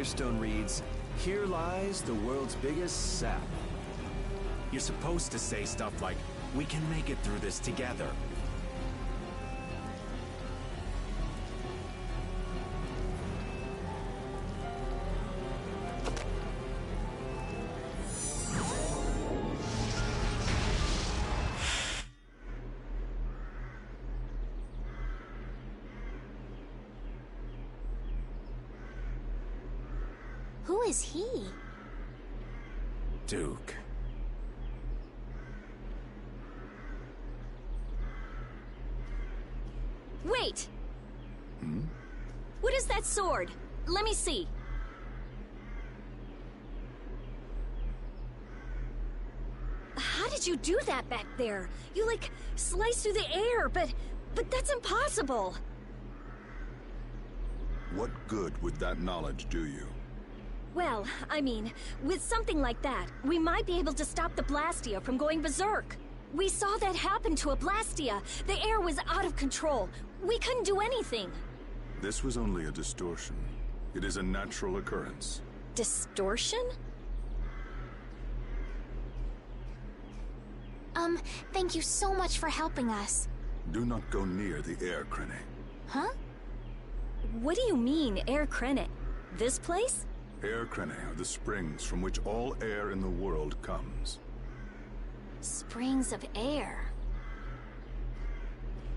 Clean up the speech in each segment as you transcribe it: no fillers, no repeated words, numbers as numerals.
gravestone reads, "Here lies the world's biggest sap." You're supposed to say stuff like, "We can make it through this together." Who is he? Duke. Wait! What is that sword? Let me see. How did you do that back there? You, like, sliced through the air, but that's impossible. What good would that knowledge do you? Well, I mean, with something like that, we might be able to stop the Blastia from going berserk. We saw that happen to a Blastia. The air was out of control. We couldn't do anything. This was only a distortion. It is a natural occurrence. Distortion? Thank you so much for helping us. Do not go near the air Krene. Huh? What do you mean, Air Krene? This place? Air Krene are the springs from which all air in the world comes. Springs of air.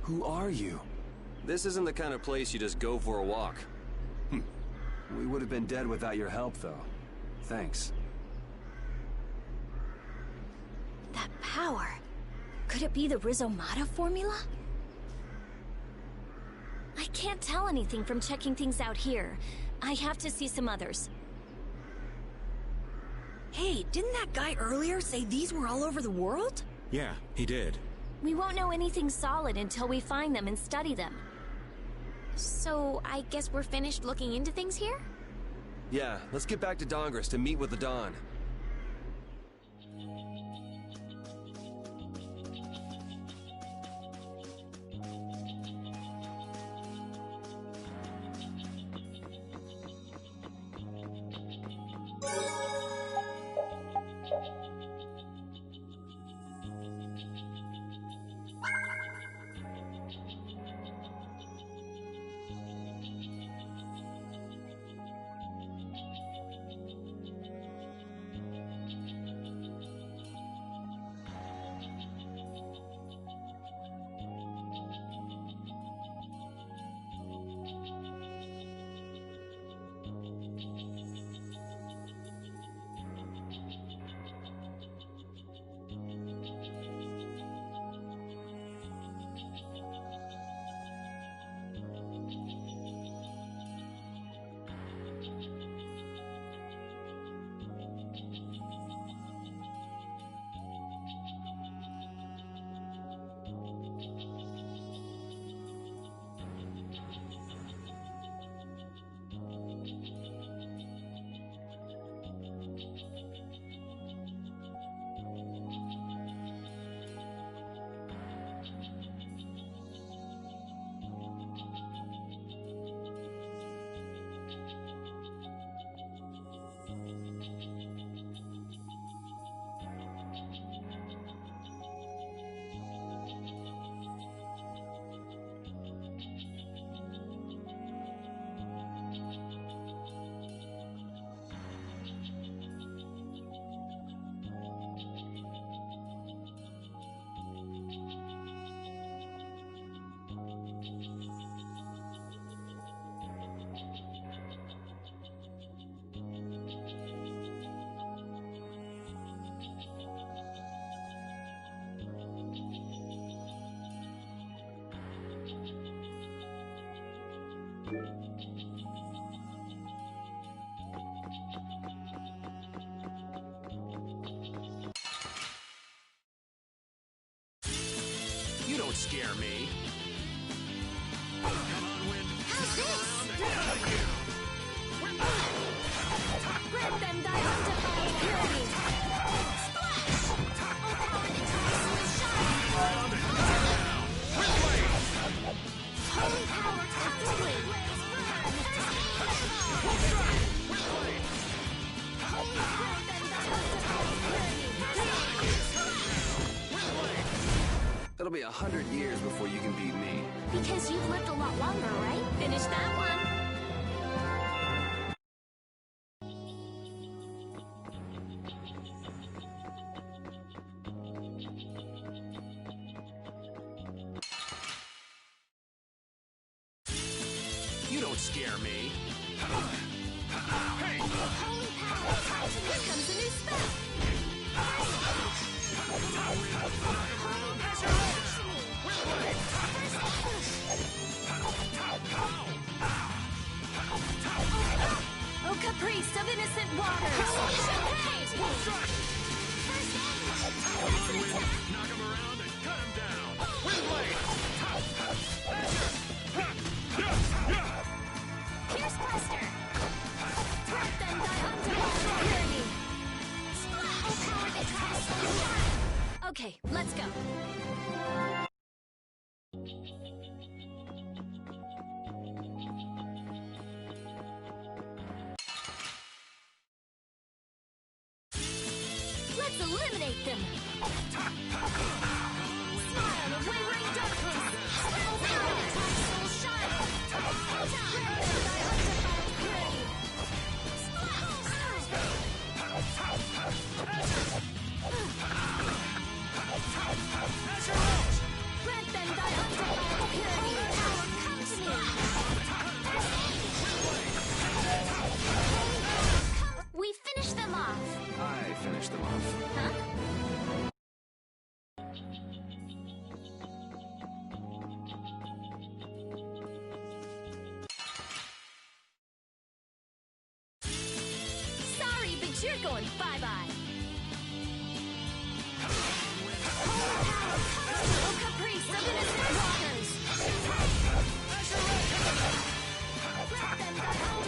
Who are you? This isn't the kind of place you just go for a walk. We would have been dead without your help, though. Thanks. That power. Could it be the Rizomata formula? I can't tell anything from checking things out here. I have to see some others. Hey, didn't that guy earlier say these were all over the world? Yeah, he did. We won't know anything solid until we find them and study them. So, I guess we're finished looking into things here? Yeah, let's get back to Dongris to meet with the Dawn. You don't scare me. Come on, wind. How's this? Grant them thy undefiled purity! Splash! All power to shine! Holy power to fluid! be 100 years before you can beat me. Because you've lived a lot longer, right? Finish that one. You don't scare me. Hey! Holy power! Here comes a new spell. Oh, caprice of innocent waters. Knock him around and cut him down. Windblade! Pierce Cluster! Let them die unto purity. Oh, power that transforms. Okay, let's go. Let's eliminate them. Smile of wavering darkness. Soul shine. Thy undefiled purity. Grant them thy undefiled purity. Power, come to me. We finished them off. I finished them off. Huh? Sorry, but you're going bye-bye. Oh, caprice of innocent waters. Grant them thy undefiled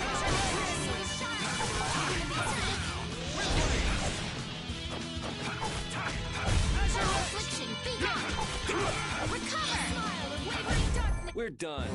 Affliction, be gone. Recover. smile of wavering darkness. We're done.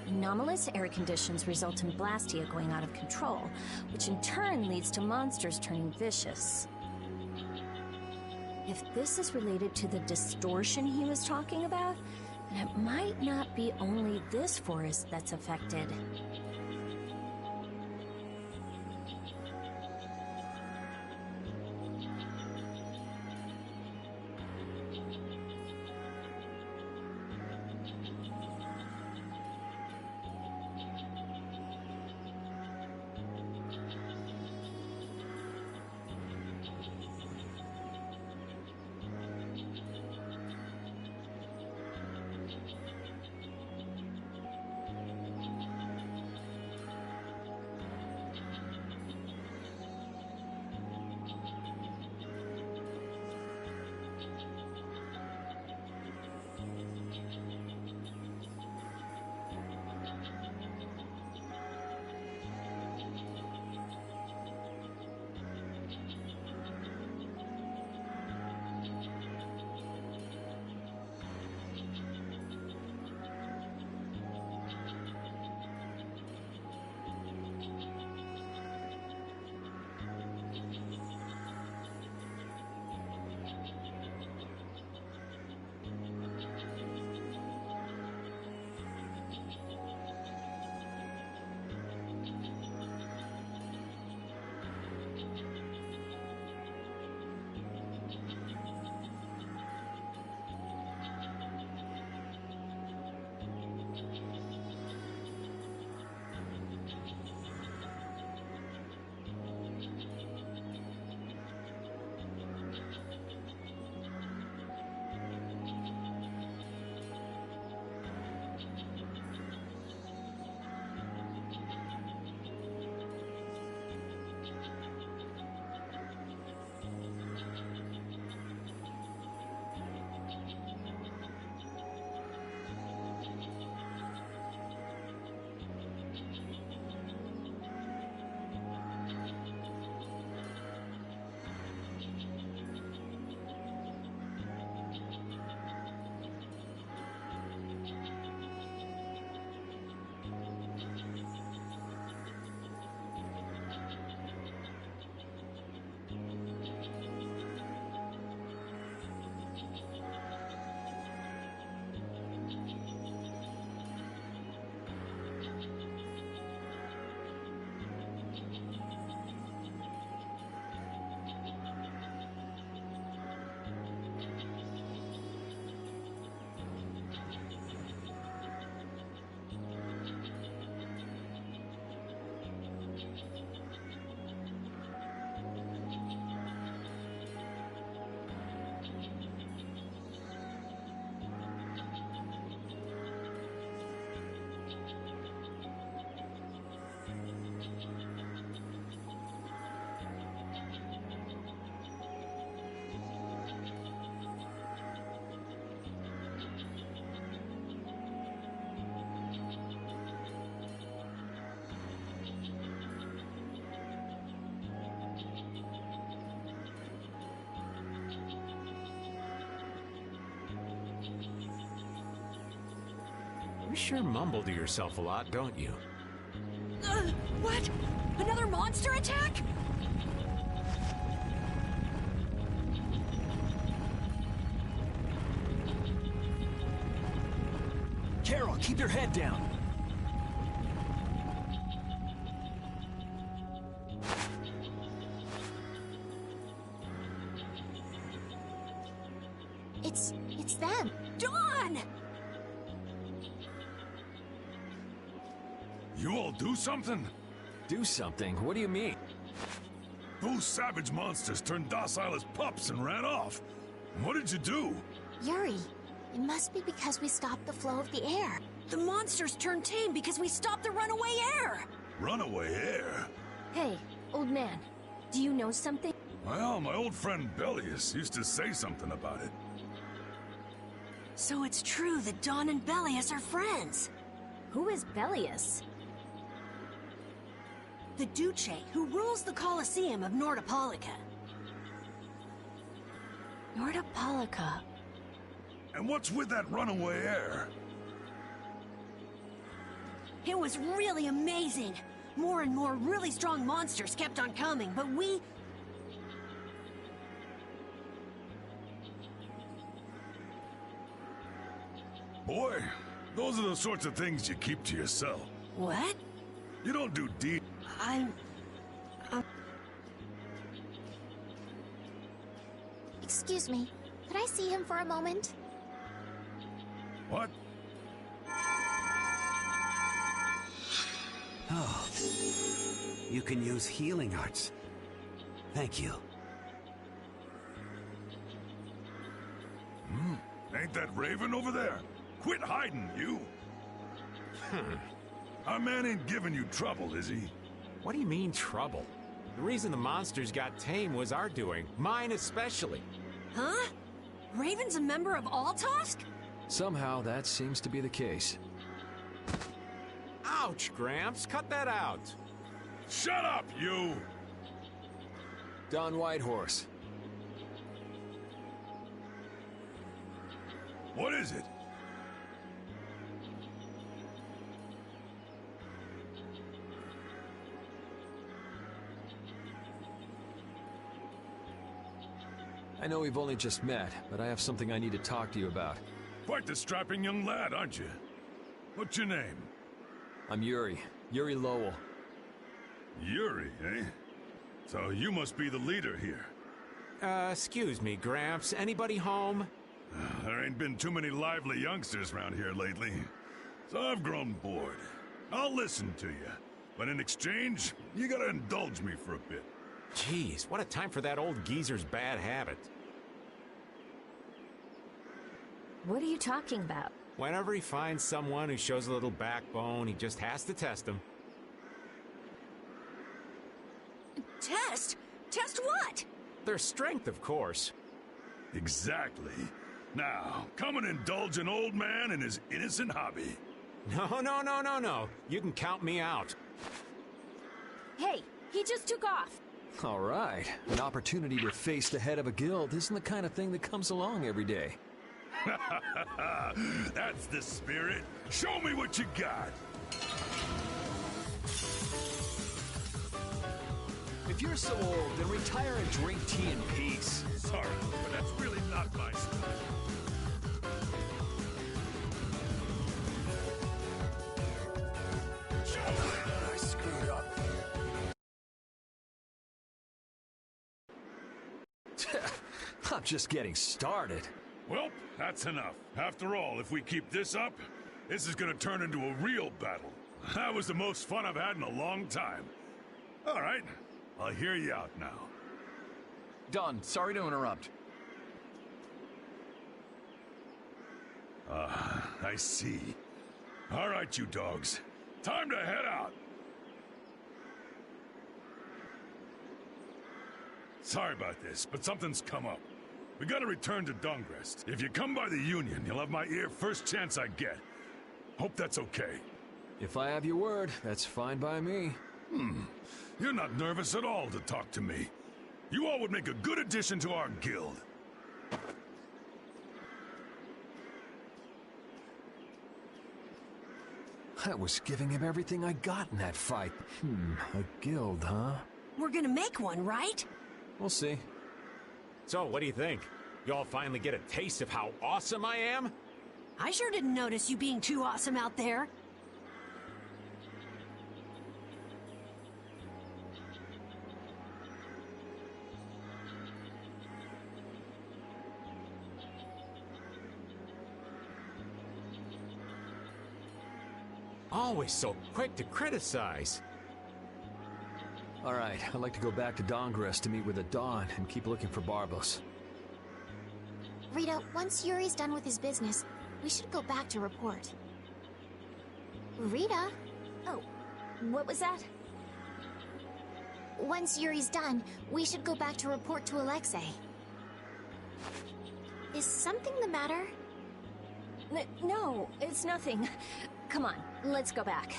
Anomalous air conditions result in Blastia going out of control, which in turn leads to monsters turning vicious. If this is related to the distortion he was talking about, then it might not be only this forest that's affected. You sure mumble to yourself a lot, don't you? What? Another monster attack? Carol, keep your head down. It's them. Dawn! You all do something? Do something? What do you mean? Those savage monsters turned docile as pups and ran off. What did you do? Yuri, it must be because we stopped the flow of the air. The monsters turned tame because we stopped the runaway air! Runaway air? Hey, old man, do you know something? Well, my old friend Bellius used to say something about it. So it's true that Dawn and Bellius are friends. Who is Bellius? The Duce who rules the Colosseum of Nordopolica. Nordopolica. And what's with that runaway air? It was really amazing. More and more really strong monsters kept on coming, but we... Boy, those are the sorts of things you keep to yourself. What? You don't do deed. Excuse me, could I see him for a moment? What? Oh. You can use healing arts. Thank you. Ain't that Raven over there? Quit hiding, you! Our man ain't giving you trouble, is he? What do you mean, trouble? The reason the monsters got tame was our doing. Mine especially. Huh? Raven's a member of Altosk? Somehow that seems to be the case. Ouch, Gramps. Cut that out. Shut up, you! Don Whitehorse. What is it? I know we've only just met, but I have something I need to talk to you about. Quite the strapping young lad, aren't you? What's your name? I'm Yuri. Yuri Lowell. Yuri, eh? So you must be the leader here. Excuse me, Gramps. Anybody home? There ain't been too many lively youngsters around here lately. So I've grown bored. I'll listen to you. But in exchange, you gotta indulge me for a bit. Jeez, what a time for that old geezer's bad habit. What are you talking about? Whenever he finds someone who shows a little backbone, he just has to test them. Test? Test what? Their strength, of course. Exactly. Now, come and indulge an old man in his innocent hobby. No. You can count me out. Hey, he just took off. All right. An opportunity to face the head of a guild isn't the kind of thing that comes along every day. That's the spirit. Show me what you got. If you're so old, then retire and drink tea in peace. Sorry, but that's really not my style. I screwed up. I'm just getting started. Well, that's enough. After all, if we keep this up, this is gonna turn into a real battle. That was the most fun I've had in a long time. All right, I'll hear you out now. Don, sorry to interrupt. I see. All right, you dogs. Time to head out. Sorry about this, but something's come up. We gotta return to Dungrest. If you come by the Union, you'll have my ear first chance I get. Hope that's okay. If I have your word, that's fine by me. You're not nervous at all to talk to me. You all would make a good addition to our guild. I was giving him everything I got in that fight. A guild, huh? We're gonna make one, right? We'll see. So, what do you think? Y'all finally get a taste of how awesome I am? I sure didn't notice you being too awesome out there. Always so quick to criticize. All right, I'd like to go back to Dongress to meet with the Dawn and keep looking for Barbos. Rita, once Yuri's done with his business, we should go back to report. Rita? Oh, what was that? Once Yuri's done, we should go back to report to Alexei. Is something the matter? No, it's nothing. Come on, let's go back.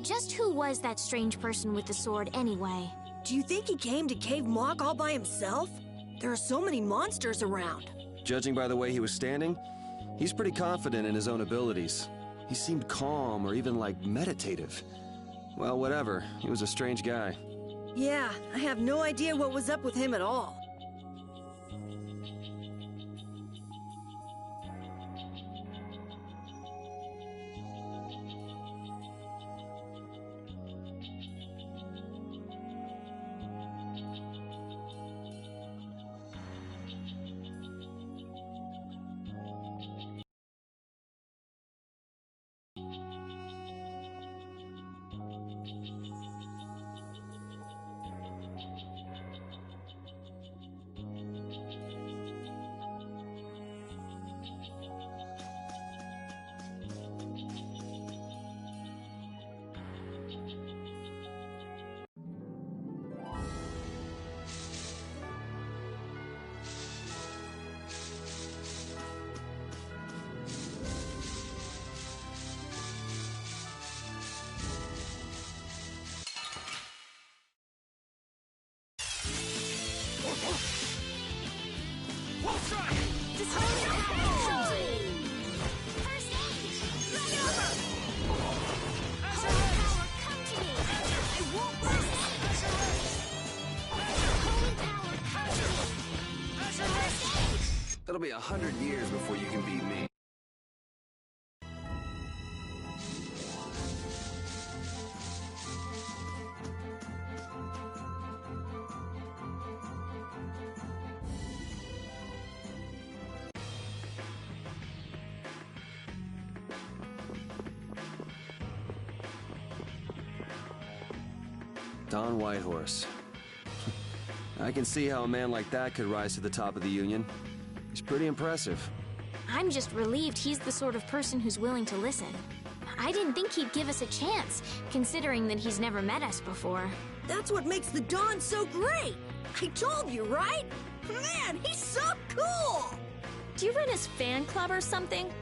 Just who was that strange person with the sword anyway? Do you think he came to Cave Mock all by himself? There are so many monsters around. Judging by the way he was standing, he's pretty confident in his own abilities. He seemed calm or even like meditative. Well, whatever. He was a strange guy. Yeah, I have no idea what was up with him at all. It'll be 100 years before you can beat me. Don Whitehorse. I can see how a man like that could rise to the top of the Union. He's pretty impressive. I'm just relieved he's the sort of person who's willing to listen. I didn't think he'd give us a chance, considering that he's never met us before. That's what makes the Dawn so great! I told you, right? Man, he's so cool! Do you run his fan club or something?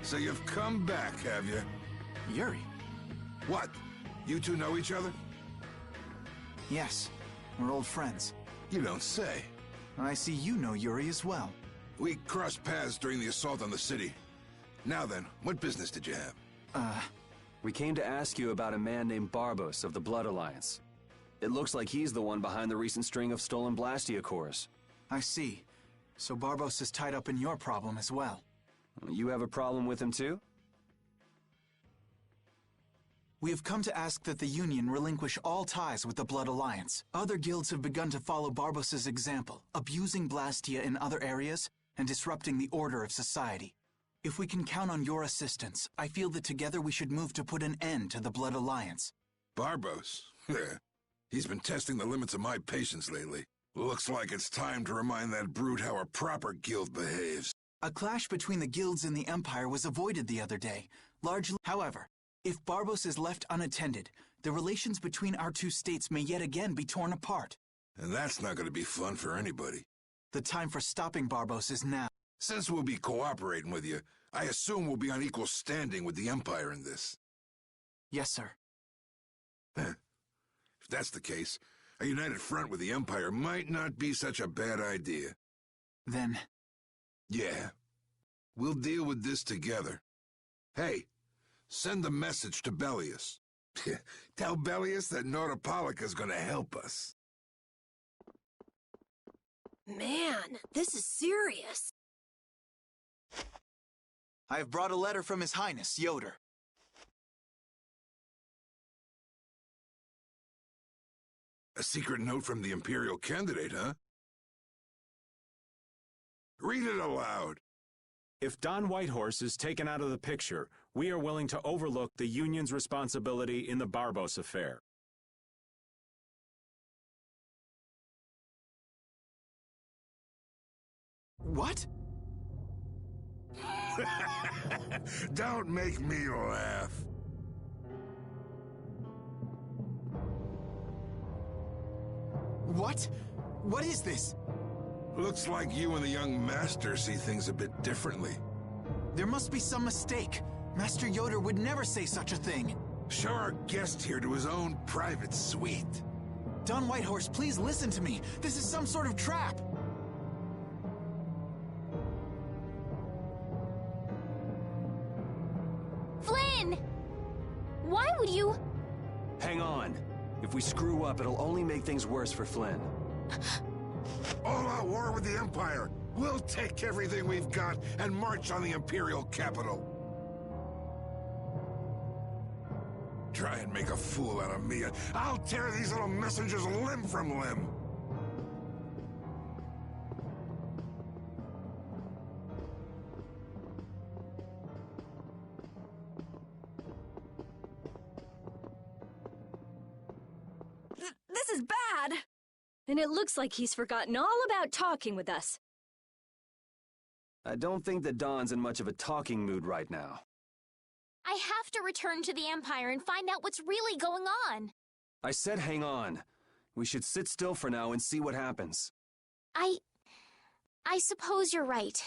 So you've come back, have you? Yuri? What? You two know each other? Yes. We're old friends. You don't say. I see you know Yuri as well. We crossed paths during the assault on the city. Now then, what business did you have? We came to ask you about a man named Barbos of the Blood Alliance. It looks like he's the one behind the recent string of stolen Blastia cores. I see. So Barbos is tied up in your problem as well. You have a problem with him too? We have come to ask that the Union relinquish all ties with the Blood Alliance. Other guilds have begun to follow Barbos' example, abusing Blastia in other areas and disrupting the order of society. If we can count on your assistance, I feel that together we should move to put an end to the Blood Alliance. Barbos? He's been testing the limits of my patience lately. Looks like it's time to remind that brute how a proper guild behaves. A clash between the guilds and the Empire was avoided the other day, largely. However, if Barbos is left unattended, the relations between our two states may yet again be torn apart. And that's not going to be fun for anybody. The time for stopping Barbos is now. Since we'll be cooperating with you, I assume we'll be on equal standing with the Empire in this. Yes, sir. If that's the case, a united front with the Empire might not be such a bad idea. Then... Yeah. We'll deal with this together. Hey, send a message to Bellius. Tell Bellius that Nordopolica's gonna help us. Man, this is serious. I have brought a letter from His Highness, Yoder. A secret note from the Imperial candidate, huh? Read it aloud. If Don Whitehorse is taken out of the picture, we are willing to overlook the Union's responsibility in the Barbos affair. What? Don't make me laugh. What? What is this? Looks like you and the young master see things a bit differently. There must be some mistake. Master Yoder would never say such a thing. Show our guest here to his own private suite. Don Whitehorse, please listen to me. This is some sort of trap. Flynn! Why would you... Hang on. If we screw up, it'll only make things worse for Flynn. All-out war with the Empire. We'll take everything we've got and march on the Imperial capital. Try and make a fool out of me. I'll tear these little messengers limb from limb. This is bad! And it looks like he's forgotten all about talking with us. I don't think that Don's in much of a talking mood right now. I have to return to the Empire and find out what's really going on. I said hang on. We should sit still for now and see what happens. I suppose you're right.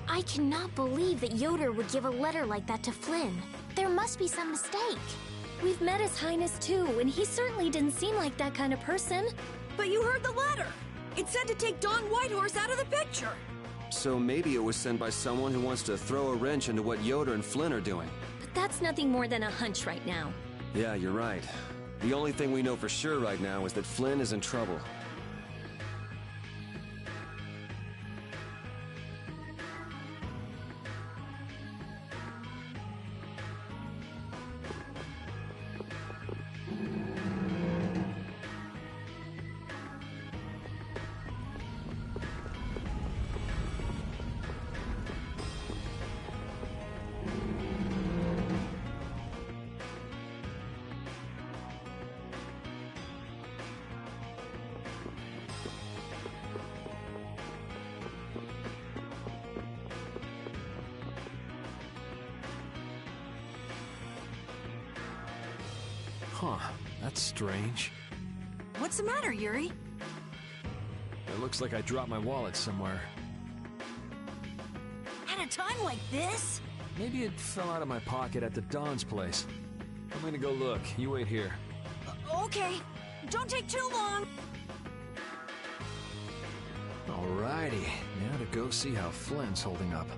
I cannot believe that Yoder would give a letter like that to Flynn. There must be some mistake. We've met His Highness too, and he certainly didn't seem like that kind of person. But you heard the letter. It said to take Don Whitehorse out of the picture. So maybe it was sent by someone who wants to throw a wrench into what Yoder and Flynn are doing. But that's nothing more than a hunch right now. Yeah, you're right. The only thing we know for sure right now is that Flynn is in trouble. Huh, that's strange. What's the matter, Yuri? It looks like I dropped my wallet somewhere. At a time like this? Maybe it fell out of my pocket at the Don's place. I'm gonna go look. You wait here. Okay. Don't take too long. Alrighty, now to go see how Flynn's holding up.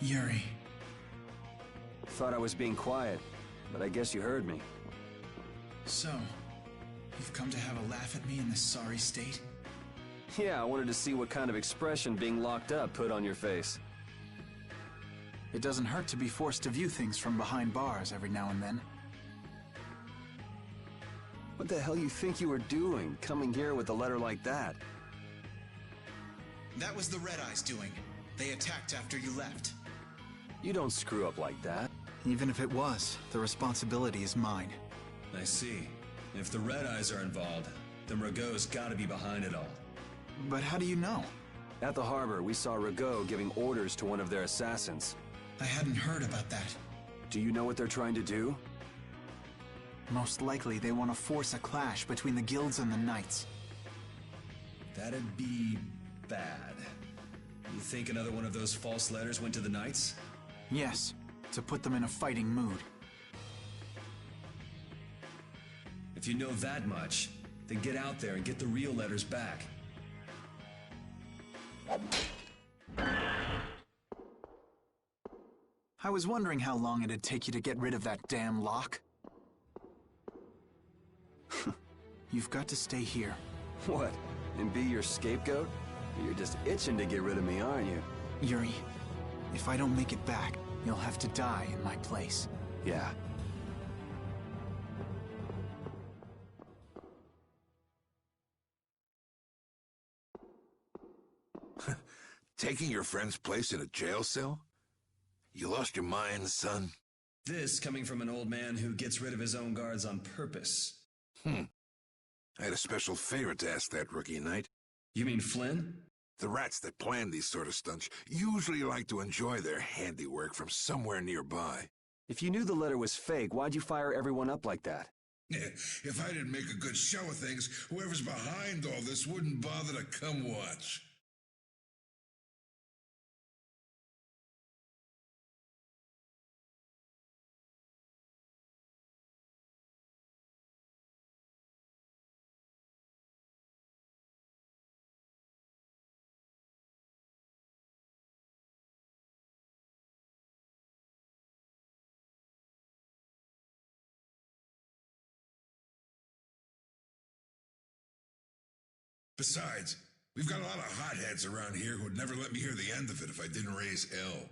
Yuri. Thought I was being quiet, but I guess you heard me. So, you've come to have a laugh at me in this sorry state? Yeah, I wanted to see what kind of expression being locked up put on your face. It doesn't hurt to be forced to view things from behind bars every now and then. What the hell you think you were doing, coming here with a letter like that? That was the Red Eyes doing. They attacked after you left. You don't screw up like that. Even if it was, the responsibility is mine. I see. If the Red Eyes are involved, then Rago's gotta be behind it all. But how do you know? At the harbor, we saw Rago giving orders to one of their assassins. I hadn't heard about that. Do you know what they're trying to do? Most likely they want to force a clash between the guilds and the knights. That'd be bad. You think another one of those false letters went to the knights? Yes, to put them in a fighting mood. If you know that much, then get out there and get the real letters back. I was wondering how long it'd take you to get rid of that damn lock. You've got to stay here. What? And be your scapegoat? You're just itching to get rid of me, aren't you? Yuri, if I don't make it back, you'll have to die in my place. Yeah. Taking your friend's place in a jail cell? You lost your mind, son? This coming from an old man who gets rid of his own guards on purpose. I had a special favor to ask that rookie knight. You mean Flynn? The rats that plan these sort of stunts usually like to enjoy their handiwork from somewhere nearby. If you knew the letter was fake, why'd you fire everyone up like that? If I didn't make a good show of things, whoever's behind all this wouldn't bother to come watch. Besides, we've got a lot of hotheads around here who'd never let me hear the end of it if I didn't raise hell.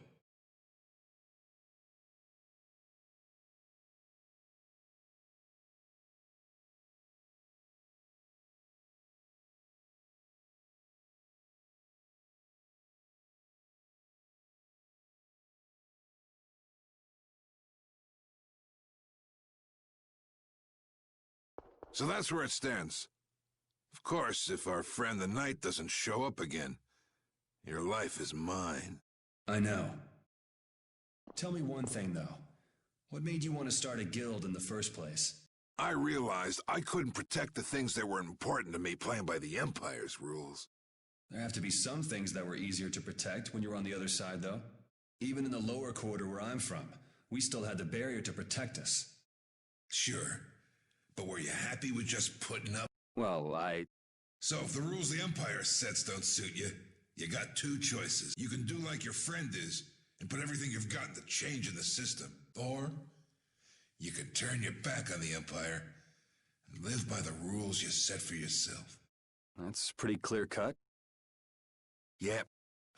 So that's where it stands. Of course, if our friend the Knight doesn't show up again, your life is mine. I know. Tell me one thing, though. What made you want to start a guild in the first place? I realized I couldn't protect the things that were important to me playing by the Empire's rules. There have to be some things that were easier to protect when you're on the other side, though. Even in the lower quarter where I'm from, we still had the barrier to protect us. Sure. But were you happy with just putting up? Well, So if the rules the Empire sets don't suit you, you got two choices. You can do like your friend is and put everything you've got into change in the system. Or you can turn your back on the Empire and live by the rules you set for yourself. That's pretty clear-cut. Yep.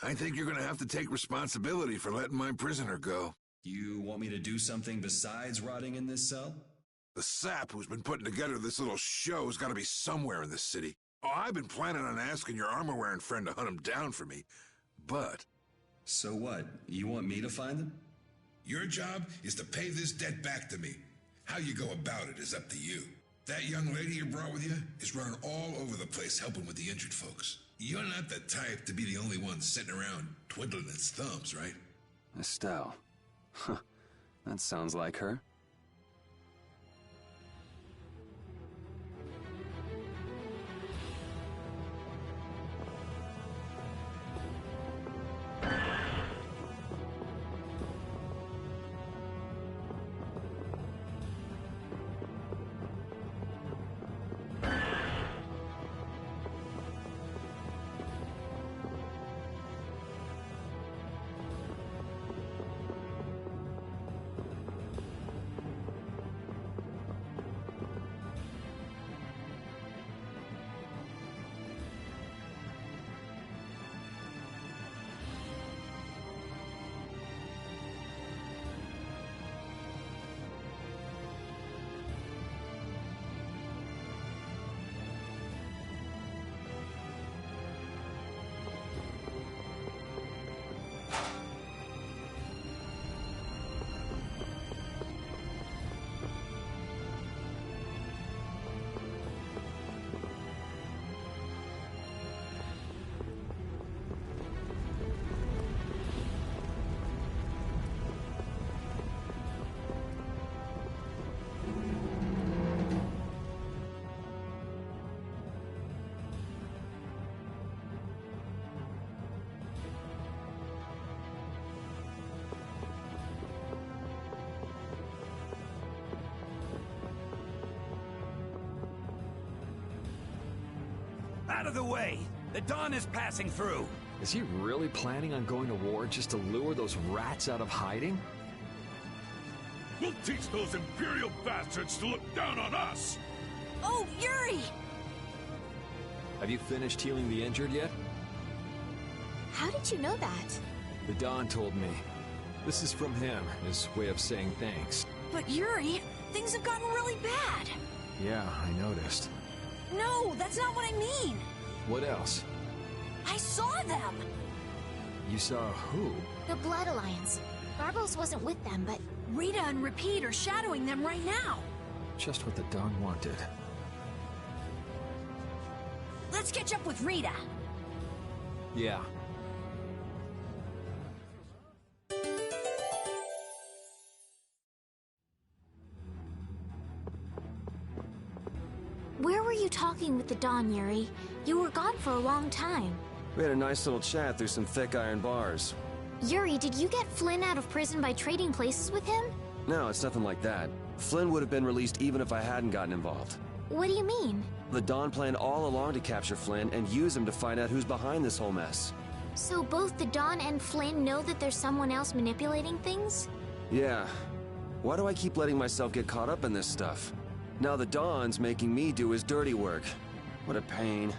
I think you're going to have to take responsibility for letting my prisoner go. You want me to do something besides rotting in this cell? The sap who's been putting together this little show's got to be somewhere in this city. Oh, I've been planning on asking your armor-wearing friend to hunt him down for me, but... So what? You want me to find them? Your job is to pay this debt back to me. How you go about it is up to you. That young lady you brought with you is running all over the place helping with the injured folks. You're not the type to be the only one sitting around twiddling its thumbs, right? Estelle. Huh. That sounds like her. Out of the way! The Dawn is passing through! Is he really planning on going to war just to lure those rats out of hiding? We'll teach those Imperial bastards to look down on us! Oh, Yuri! Have you finished healing the injured yet? How did you know that? The Don told me. This is from him, his way of saying thanks. But Yuri, things have gotten really bad. Yeah, I noticed. No, that's not what I mean. What else? I saw them. You saw who? The Blood Alliance. Barbos wasn't with them, but... Rita and Repeat are shadowing them right now. Just what the Don wanted. Let's catch up with Rita. Yeah. Where were you talking with the Don, Yuri? You were gone for a long time. We had a nice little chat through some thick iron bars. Yuri, did you get Flynn out of prison by trading places with him? No, it's nothing like that. Flynn would have been released even if I hadn't gotten involved. What do you mean? The Don planned all along to capture Flynn and use him to find out who's behind this whole mess. So both the Don and Flynn know that there's someone else manipulating things? Yeah. Why do I keep letting myself get caught up in this stuff? Now the Don's making me do his dirty work. What a pain.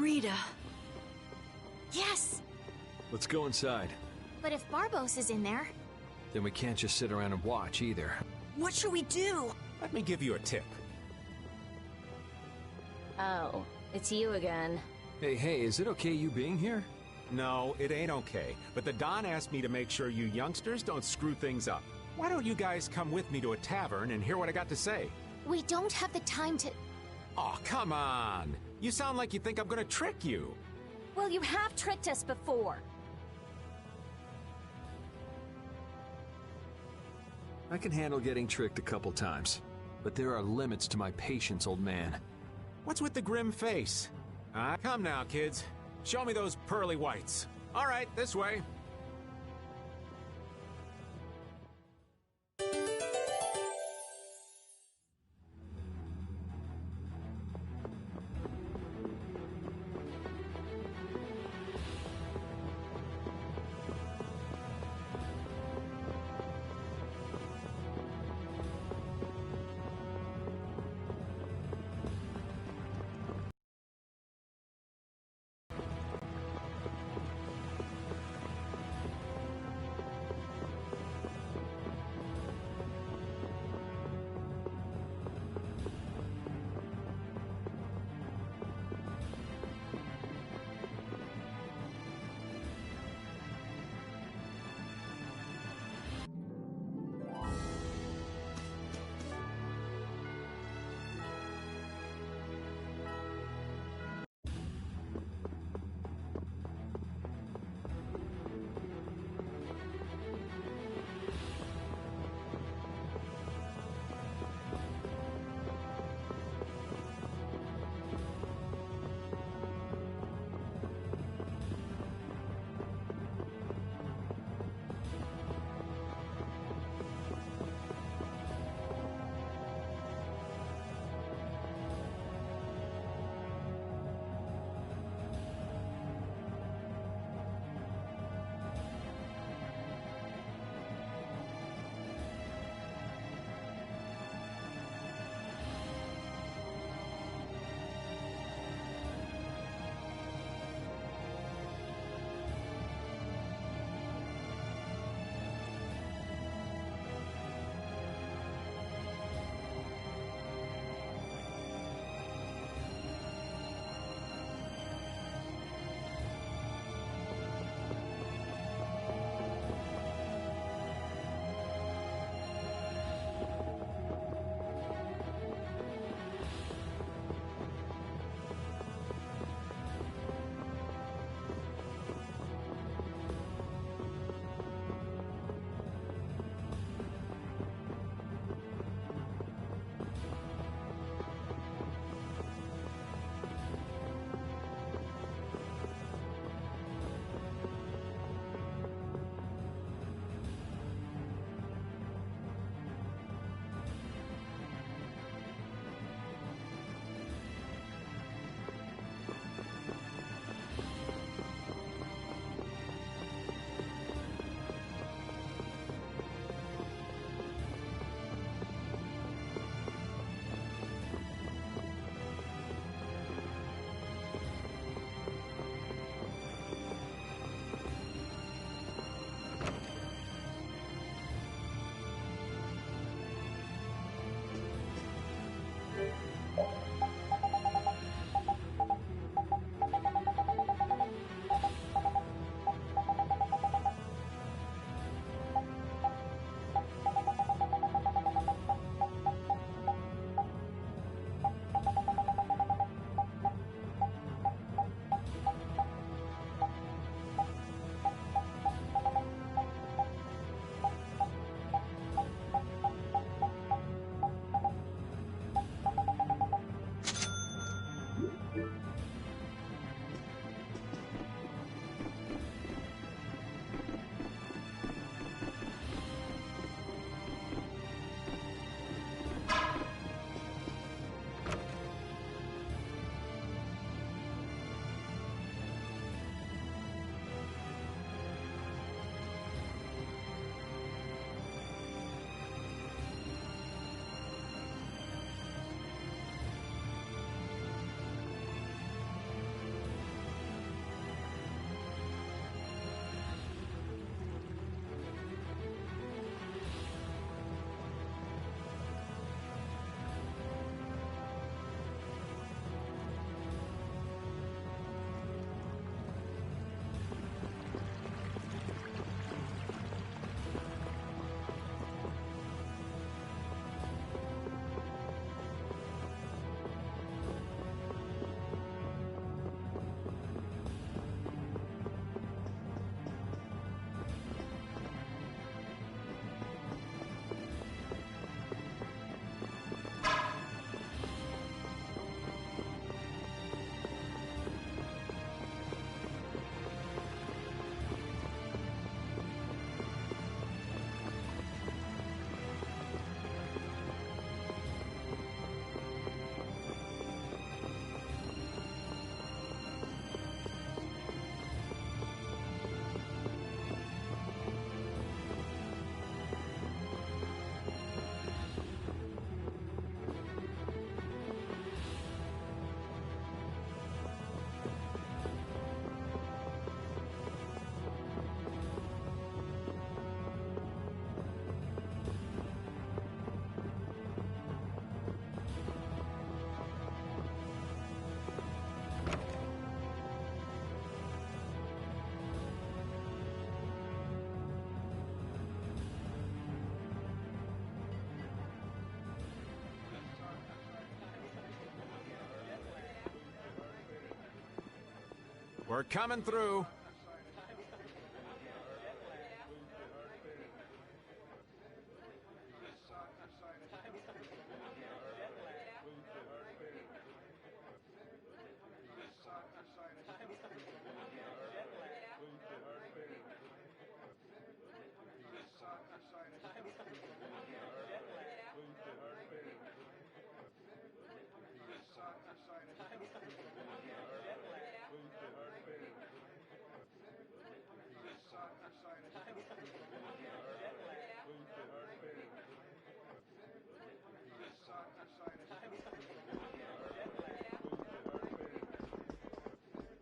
Rita. Yes! Let's go inside. But if Barbos is in there... Then we can't just sit around and watch either. What should we do? Let me give you a tip. Oh, it's you again. Hey, is it okay you being here? No, it ain't okay. But the Don asked me to make sure you youngsters don't screw things up. Why don't you guys come with me to a tavern and hear what I got to say? We don't have the time to... Oh, come on! You sound like you think I'm gonna trick you. Well, you have tricked us before. I can handle getting tricked a couple times. But there are limits to my patience, old man. What's with the grim face? Come now, kids. Show me those pearly whites. All right, this way. We're coming through.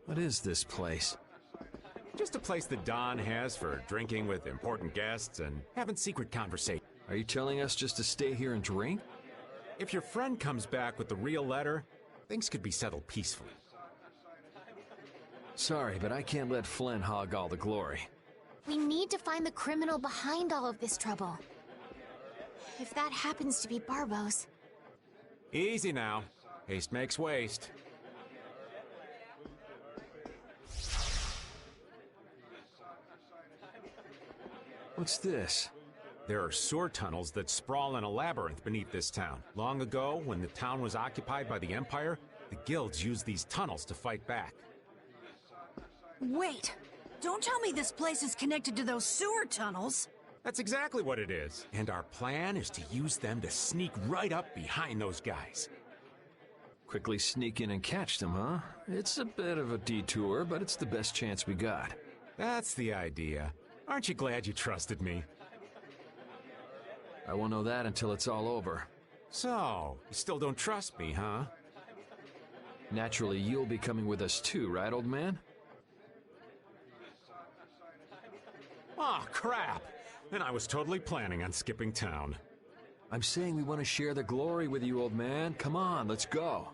What is this place? Just a place that Don has for drinking with important guests and having secret conversations. Are you telling us just to stay here and drink? If your friend comes back with the real letter, things could be settled peacefully. Sorry, but I can't let Flynn hog all the glory. We need to find the criminal behind all of this trouble. If that happens to be Barbos. Easy now. Haste makes waste. What's this? There are sewer tunnels that sprawl in a labyrinth beneath this town. Long ago, when the town was occupied by the Empire, the guilds used these tunnels to fight back. Wait! Don't tell me this place is connected to those sewer tunnels! That's exactly what it is. And our plan is to use them to sneak right up behind those guys. Quickly sneak in and catch them, huh? It's a bit of a detour, but it's the best chance we got. That's the idea. Aren't you glad you trusted me? I won't know that until it's all over. So, you still don't trust me, huh? Naturally, you'll be coming with us too, right, old man? Aw, crap! And I was totally planning on skipping town. I'm saying we want to share the glory with you, old man. Come on, let's go.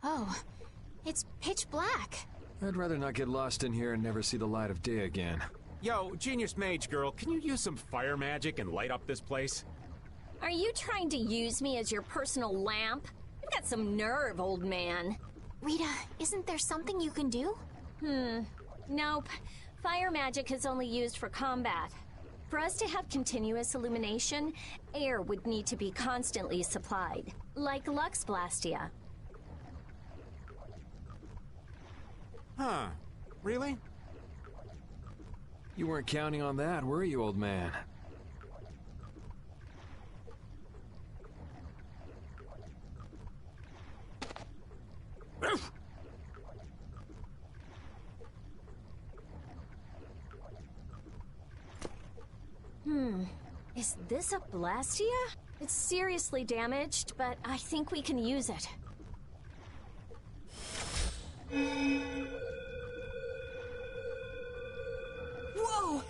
Oh, it's pitch black. I'd rather not get lost in here and never see the light of day again. Yo, Genius Mage Girl, can you use some fire magic and light up this place? Are you trying to use me as your personal lamp? You've got some nerve, old man. Rita, isn't there something you can do? Nope. Fire magic is only used for combat. For us to have continuous illumination, air would need to be constantly supplied, like Lux Blastia. Huh. Really? You weren't counting on that, were you, old man? Is this a Blastia? It's seriously damaged, but I think we can use it. Whoa!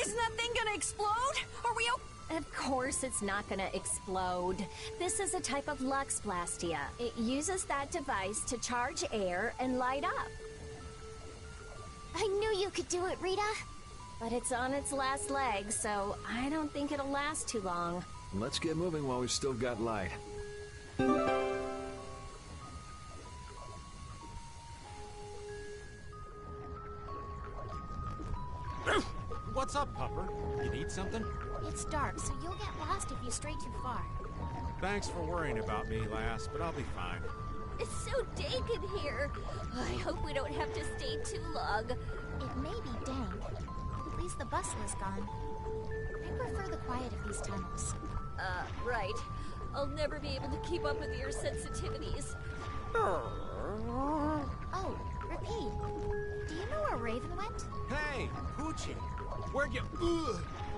Isn't that thing gonna explode? Are we Of course it's not gonna explode. This is a type of Lux Blastia. It uses that device to charge air and light up. I knew you could do it, Rita. But it's on its last leg, so I don't think it'll last too long. Let's get moving while we've still got light. What's up, Pupper? You need something? It's dark, so you'll get lost if you stray too far. Thanks for worrying about me, lass, but I'll be fine. It's so dank in here. I hope we don't have to stay too long. It may be dank. At least the bustle is gone. I prefer the quiet of these tunnels. Right. I'll never be able to keep up with your sensitivities. Oh, repeat. Do you know where Raven went? Hey, Poochie! Where'd you...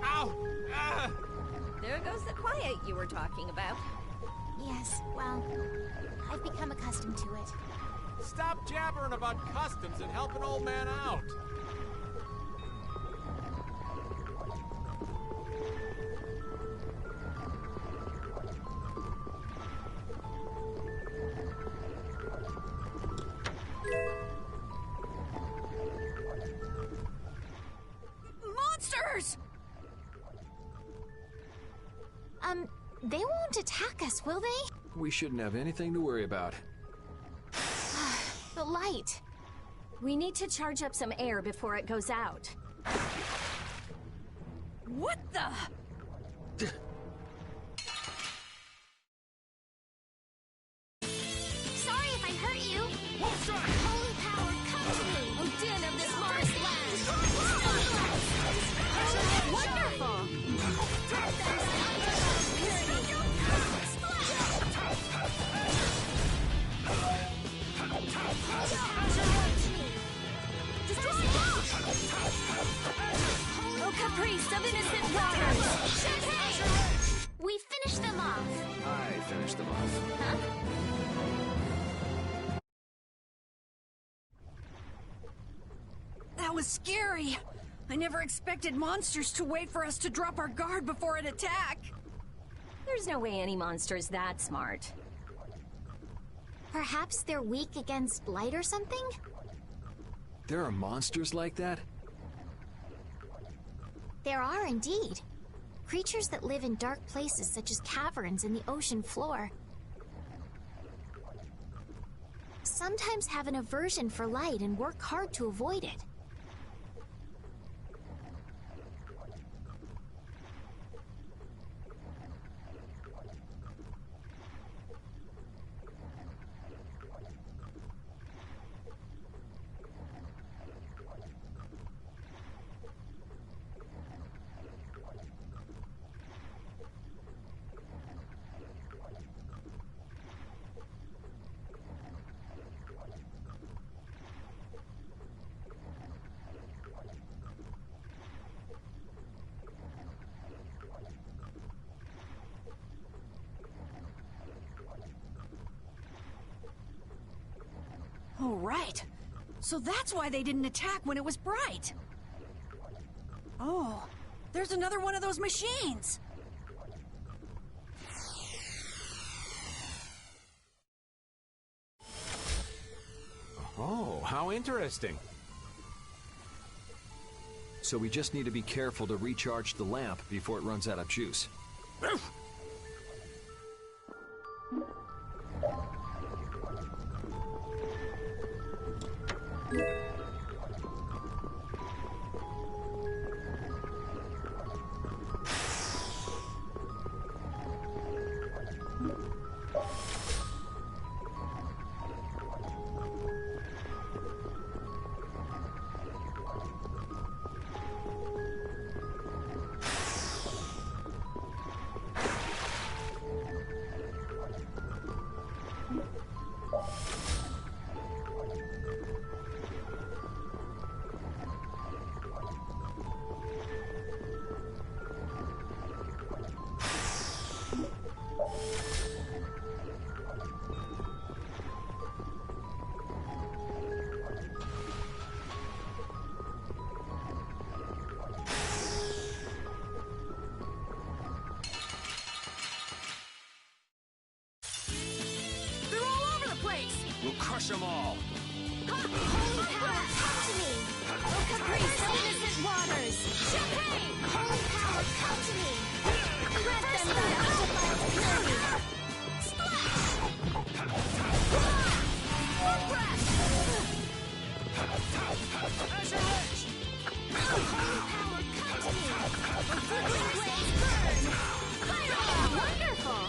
Ow! Ah! There goes the quiet you were talking about. Yes, well, I've become accustomed to it. Stop jabbering about customs and help an old man out! monsters? They won't attack us, will they? We shouldn't have anything to worry about. The light. We need to charge up some air before it goes out. What the? Sorry if I hurt you. Holy power, come to me. Odin of this Mars land. Wonderful. Oh, caprice of innocent waters! We finished them off. I finished them off. Huh? That was scary. I never expected monsters to wait for us to drop our guard before an attack. There's no way any monster is that smart. Perhaps they're weak against light or something? There are monsters like that? There are indeed. Creatures that live in dark places such as caverns in the ocean floor. Sometimes have an aversion for light and work hard to avoid it. Oh, right. So that's why they didn't attack when it was bright. Oh, there's another one of those machines. Oh, how interesting. So we just need to be careful to recharge the lamp before it runs out of juice. We'll crush them all. Holy power, come to me! Oh, caprice of innocent waters! Champagne! Holy power, come to me! Grant them thy undefiled purity! Splash! Full breath! Azure Edge! Holy power, come to me! Oh, goodly blaze burn! Fire! Wonderful!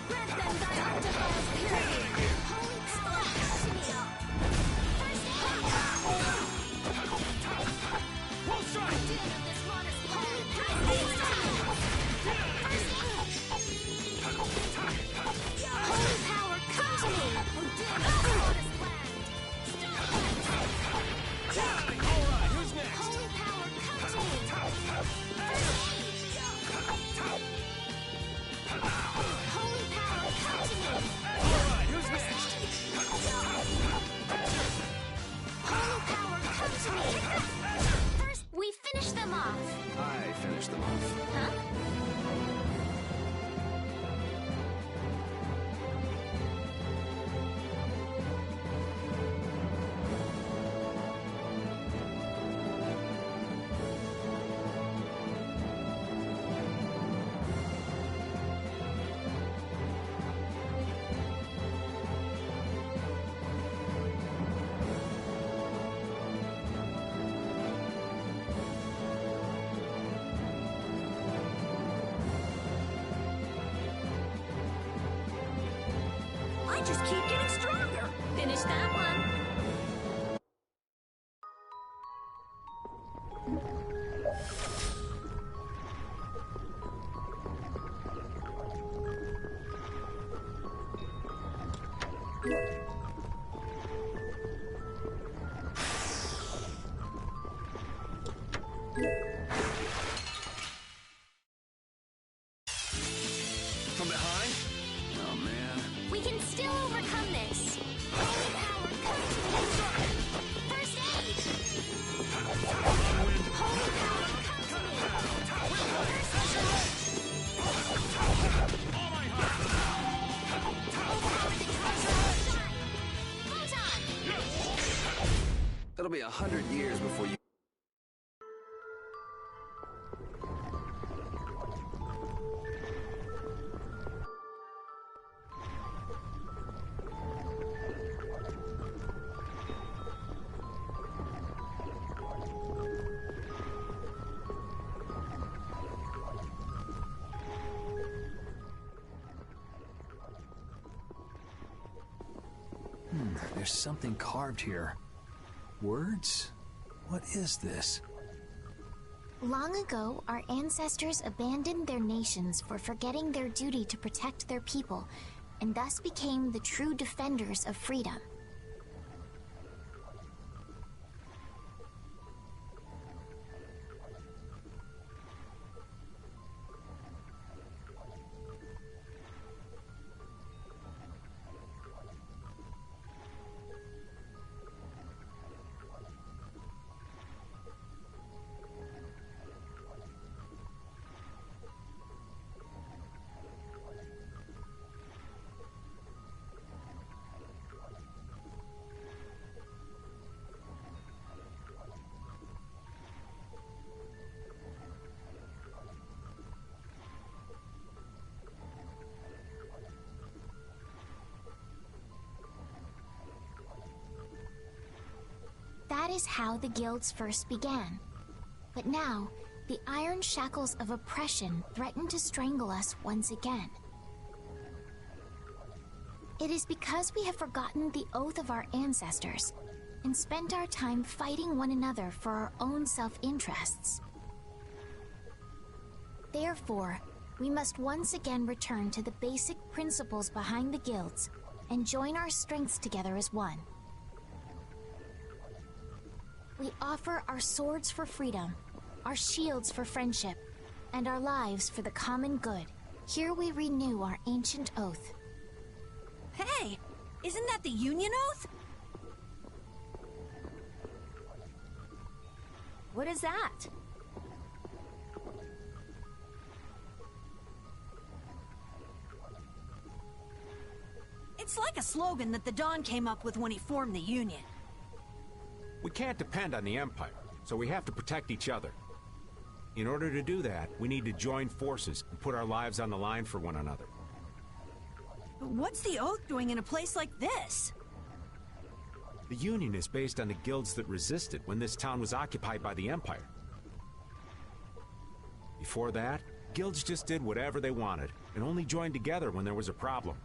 Grant them thy undefiled purity! Holy power, come to me! Full strike! Din of this modest holy power! Holy power, come to me! Din of this modest land! All right, who's next? Holy power, come to me! Holy power, come to me! All right, who's next? Holy power, come to me! First, we finish them off. I finished them off. Huh? just keep getting stronger. Finish that one. From behind? Oh, man. We can still overcome this. Holy power, come to me. First aid. Holy power, come to me. First aid. Photon. It'll be 100 years before you... There's something carved here. Words? What is this? Long ago, our ancestors abandoned their nations for forgetting their duty to protect their people, and thus became the true defenders of freedom. That is how the guilds first began. But now, the iron shackles of oppression threaten to strangle us once again. It is because we have forgotten the oath of our ancestors and spent our time fighting one another for our own self-interests. Therefore, we must once again return to the basic principles behind the guilds and join our strengths together as one. We offer our swords for freedom, our shields for friendship, and our lives for the common good. Here we renew our ancient oath. Hey, isn't that the Union Oath? What is that? It's like a slogan that the Don came up with when he formed the Union. We can't depend on the Empire, so we have to protect each other. In order to do that, we need to join forces and put our lives on the line for one another. But what's the Oath doing in a place like this? The Union is based on the guilds that resisted when this town was occupied by the Empire. Before that, guilds just did whatever they wanted, and only joined together when there was a problem.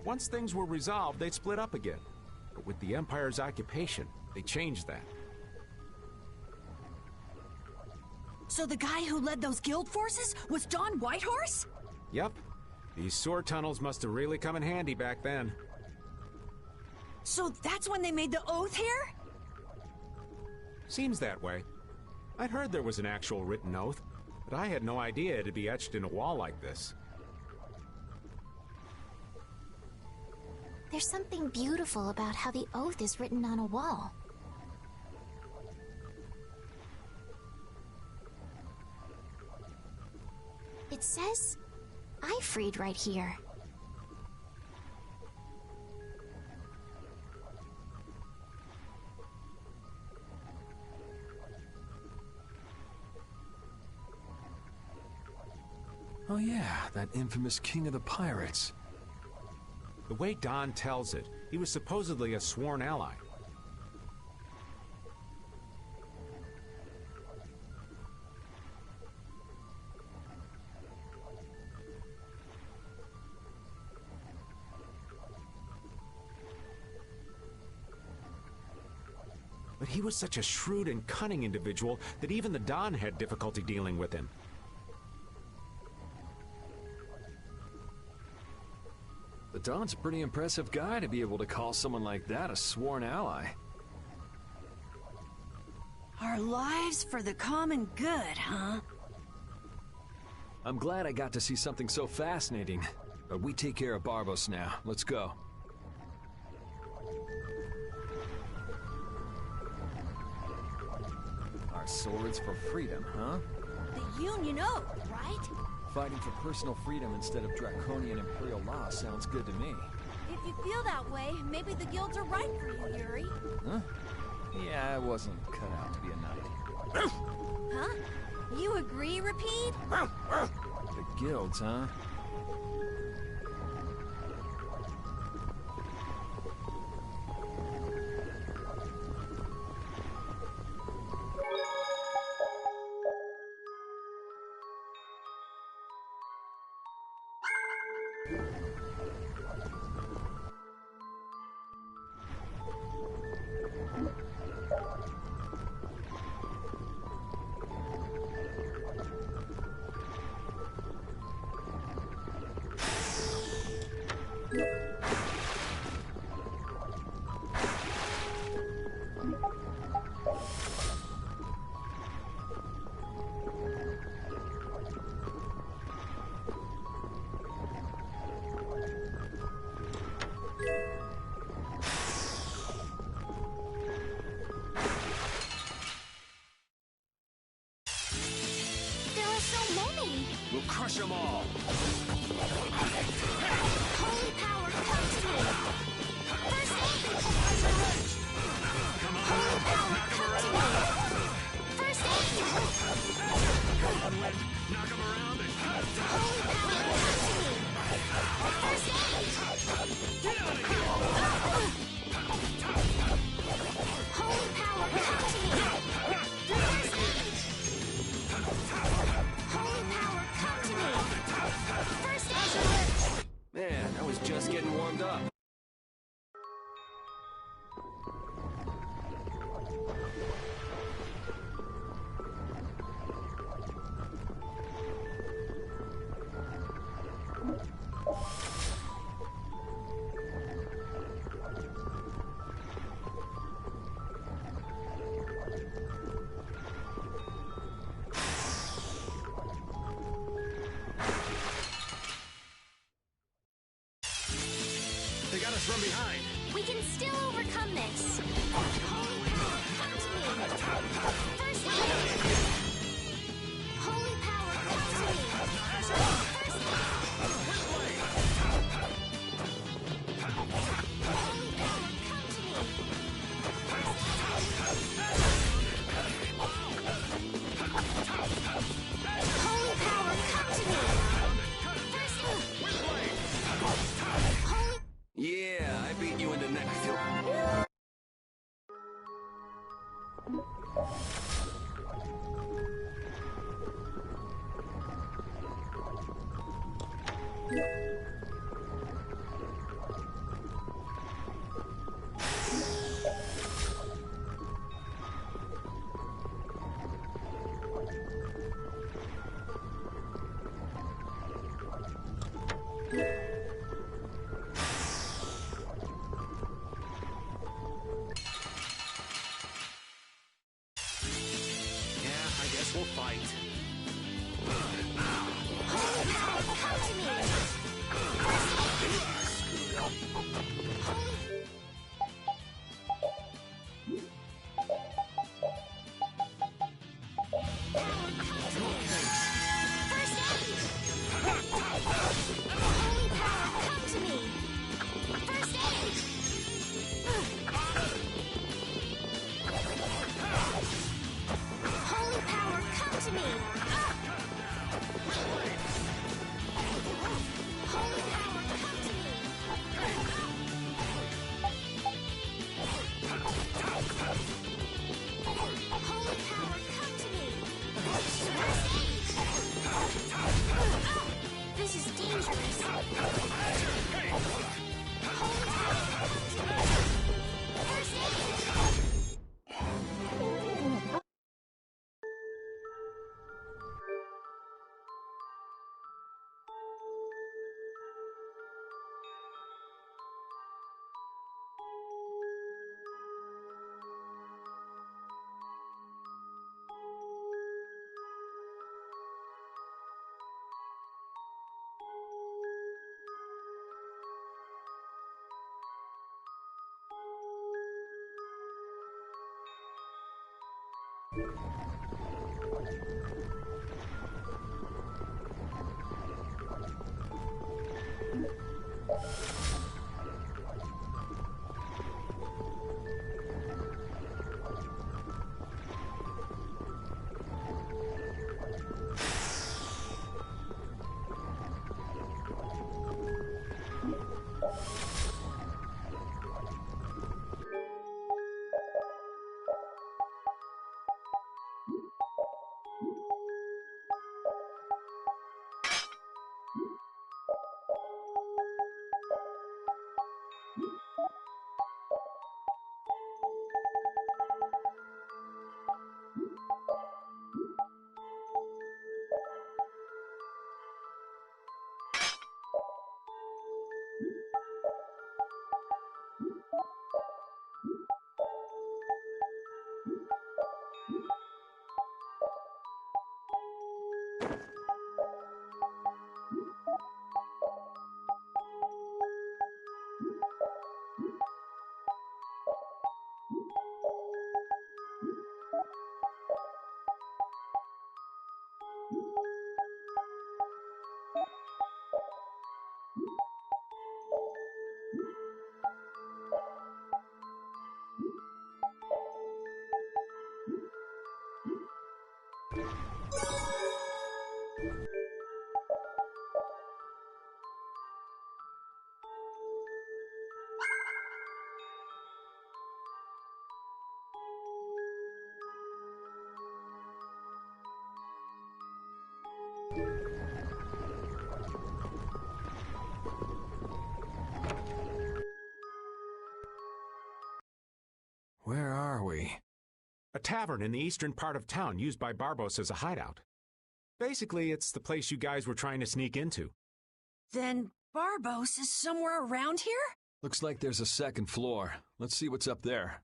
Once things were resolved, they'd split up again. But with the Empire's occupation, they changed that. So the guy who led those guild forces was Don Whitehorse? Yep. These sewer tunnels must have really come in handy back then. So that's when they made the Oath here? Seems that way. I'd heard there was an actual written oath, but I had no idea it'd be etched in a wall like this. There's something beautiful about how the oath is written on a wall. It says, "I freed" right here. Oh yeah, that infamous king of the pirates. The way Don tells it, he was supposedly a sworn ally. But he was such a shrewd and cunning individual that even the Don had difficulty dealing with him. The Don's a pretty impressive guy to be able to call someone like that a sworn ally. Our lives for the common good, huh? I'm glad I got to see something so fascinating. But we take care of Barbos now. Let's go. Our swords for freedom, huh? The Union Oath, right? Fighting for personal freedom instead of draconian imperial law sounds good to me. If you feel that way, maybe the guilds are right for you, Yuri. Huh? Yeah, I wasn't cut out to be a knight. Huh? You agree, Repeat? The guilds, huh? We'll crush them all! Holy power comes to me! First aid! Holy power comes to me! First aid! Knock him around and Holy power comes to me! First aid! get out of here! Holy power comes to me! First aid! Holy power come to me! First aid! Man, I was just getting warmed up. They got us from behind. We can still overcome this! Holy power come to me! First aid! Holy power come to me! First aid! Holy power come to me! Holy power come to me! First aid! Holy... Yeah, I beat you in the neck. We'll fight. Holy power come to me! Where are we? A tavern in the eastern part of town used by Barbos as a hideout. Basically, it's the place you guys were trying to sneak into. Then Barbos is somewhere around here? Looks like there's a second floor. Let's see what's up there.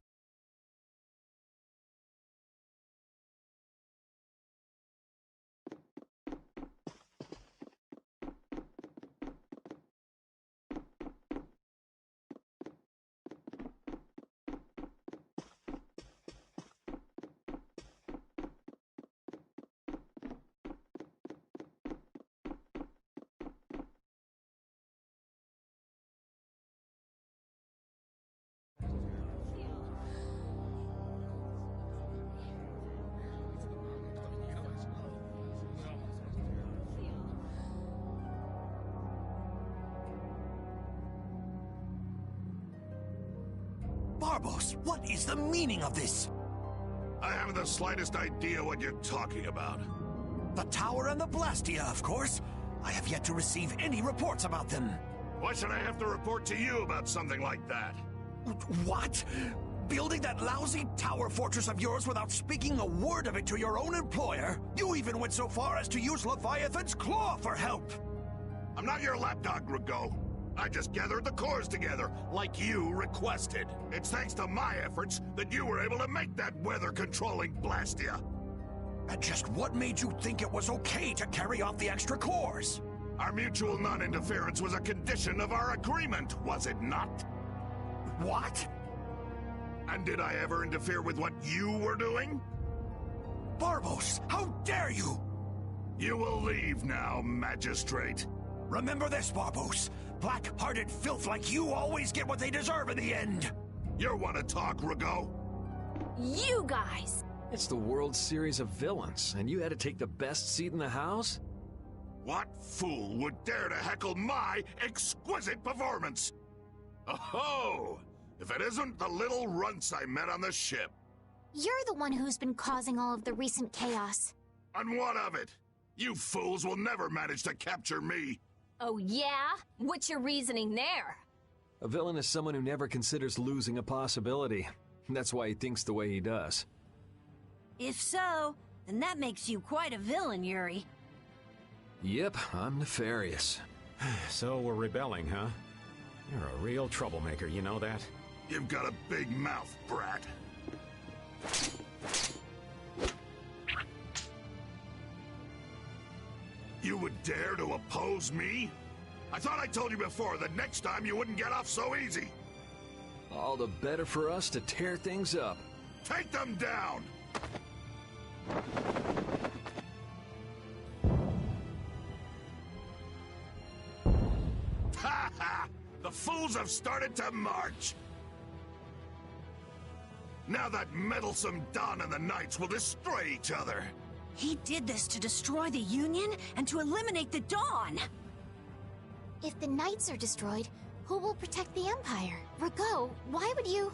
Barbos, what is the meaning of this? I haven't the slightest idea what you're talking about. The tower and the Blastia, of course. I have yet to receive any reports about them. Why should I have to report to you about something like that? What? Building that lousy tower fortress of yours without speaking a word of it to your own employer? You even went so far as to use Leviathan's claw for help! I'm not your lapdog, Rago. I just gathered the cores together, like you requested. It's thanks to my efforts that you were able to make that weather-controlling Blastia. And just what made you think it was okay to carry off the extra cores? Our mutual non-interference was a condition of our agreement, was it not? What? And did I ever interfere with what you were doing? Barbos, how dare you! You will leave now, Magistrate. Remember this, Barbos. Black-hearted filth like you always get what they deserve in the end. You want to talk, Rago? You guys! It's the World Series of Villains, and you had to take the best seat in the house? What fool would dare to heckle my exquisite performance? Oh-ho! If it isn't the little runts I met on the ship. You're the one who's been causing all of the recent chaos. And what of it? You fools will never manage to capture me. Oh yeah? What's your reasoning there? A villain is someone who never considers losing a possibility. That's why he thinks the way he does. If so, then that makes you quite a villain, Yuri. Yep, I'm nefarious. So we're rebelling, huh? You're a real troublemaker, you know that? You've got a big mouth, brat. You would dare to oppose me? I thought I told you before that next time you wouldn't get off so easy. All the better for us to tear things up. Take them down! The fools have started to march! Now that meddlesome Dawn and the Knights will destroy each other! He did this to destroy the Union and to eliminate the Dawn! If the Knights are destroyed, who will protect the Empire? Rago, why would you...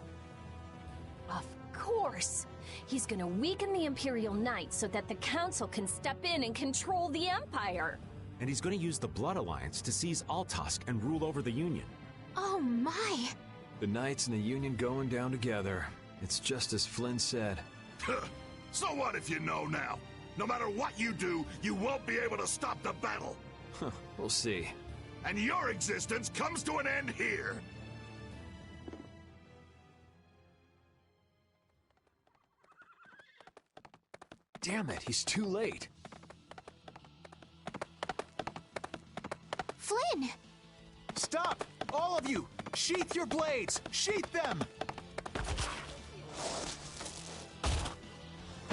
Of course! He's gonna weaken the Imperial Knights so that the Council can step in and control the Empire! And he's gonna use the Blood Alliance to seize Altosk and rule over the Union. Oh my! The Knights and the Union going down together. It's just as Flynn said. So what if you know now? No matter what you do, you won't be able to stop the battle! We'll see. And your existence comes to an end here! Damn it, he's too late. Flynn! Stop! All of you! Sheath your blades! Sheath them!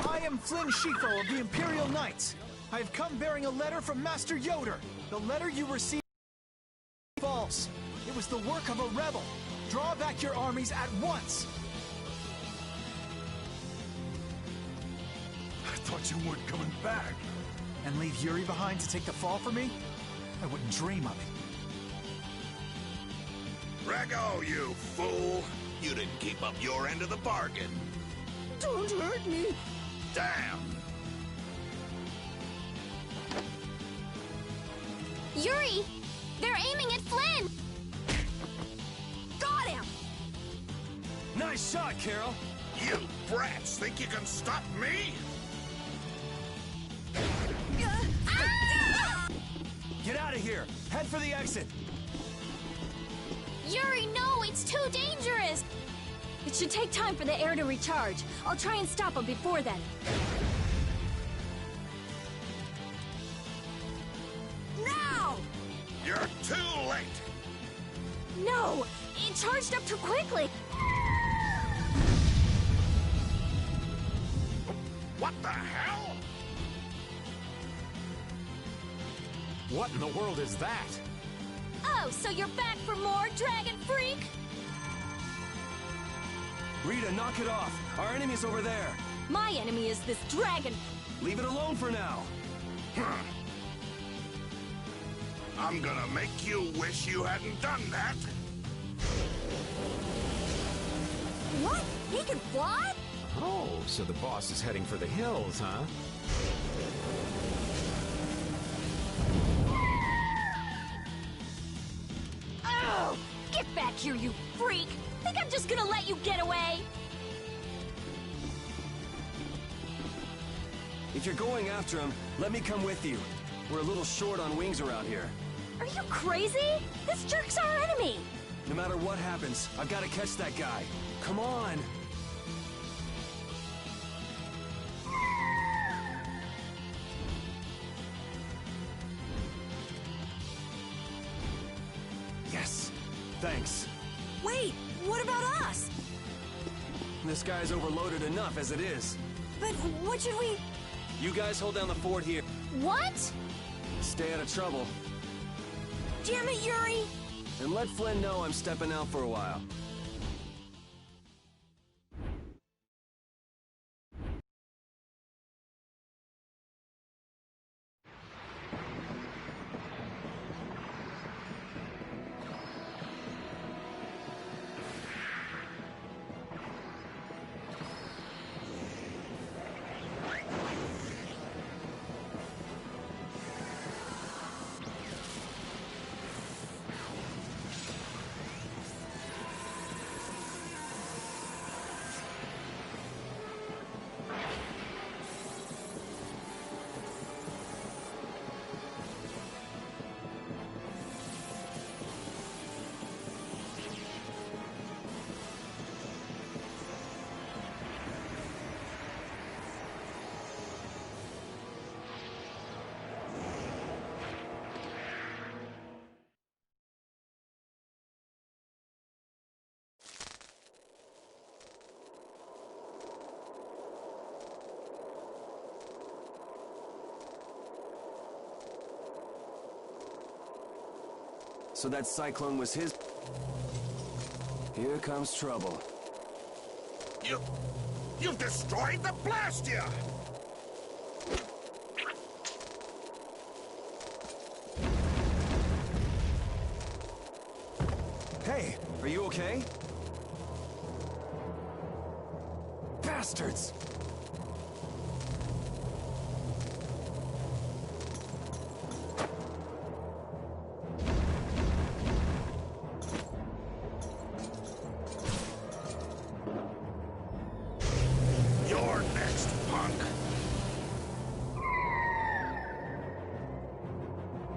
I am Flynn Schifo of the Imperial Knights. I have come bearing a letter from Master Yoder. The letter you received false. It was the work of a rebel. Draw back your armies at once. I thought you weren't coming back. And leave Yuri behind to take the fall for me? I wouldn't dream of it. Rago, you fool! You didn't keep up your end of the bargain. Don't hurt me! Damn! Yuri! They're aiming at Flynn! Got him! Nice shot, Carol! You brats think you can stop me? Get out of here! Head for the exit! Yuri, no! It's too dangerous! It should take time for the air to recharge. I'll try and stop him before then. Now! You're too late! No! It charged up too quickly! What the hell? What in the world is that? Oh, so you're back for more, Dragon Freak? Rita, knock it off! Our enemy's over there! My enemy is this dragon. Leave it alone for now! I'm gonna make you wish you hadn't done that! What? He can fly? Oh, so the boss is heading for the hills, huh? Oh! Get back here, you freak! Think I'm just gonna let you get away? If you're going after him, let me come with you. We're a little short on wings around here. Are you crazy? This jerk's our enemy! No matter what happens, I've got to catch that guy. Come on! Yes! Thanks. Wait, what about us? This guy's overloaded enough as it is. But what should we... You guys hold down the fort here. What? Stay out of trouble. Damn it, Yuri! And let Flynn know I'm stepping out for a while. So that cyclone was his... Here comes trouble. You've destroyed the Blastia! Hey, are you okay? Bastards! You're next, punk!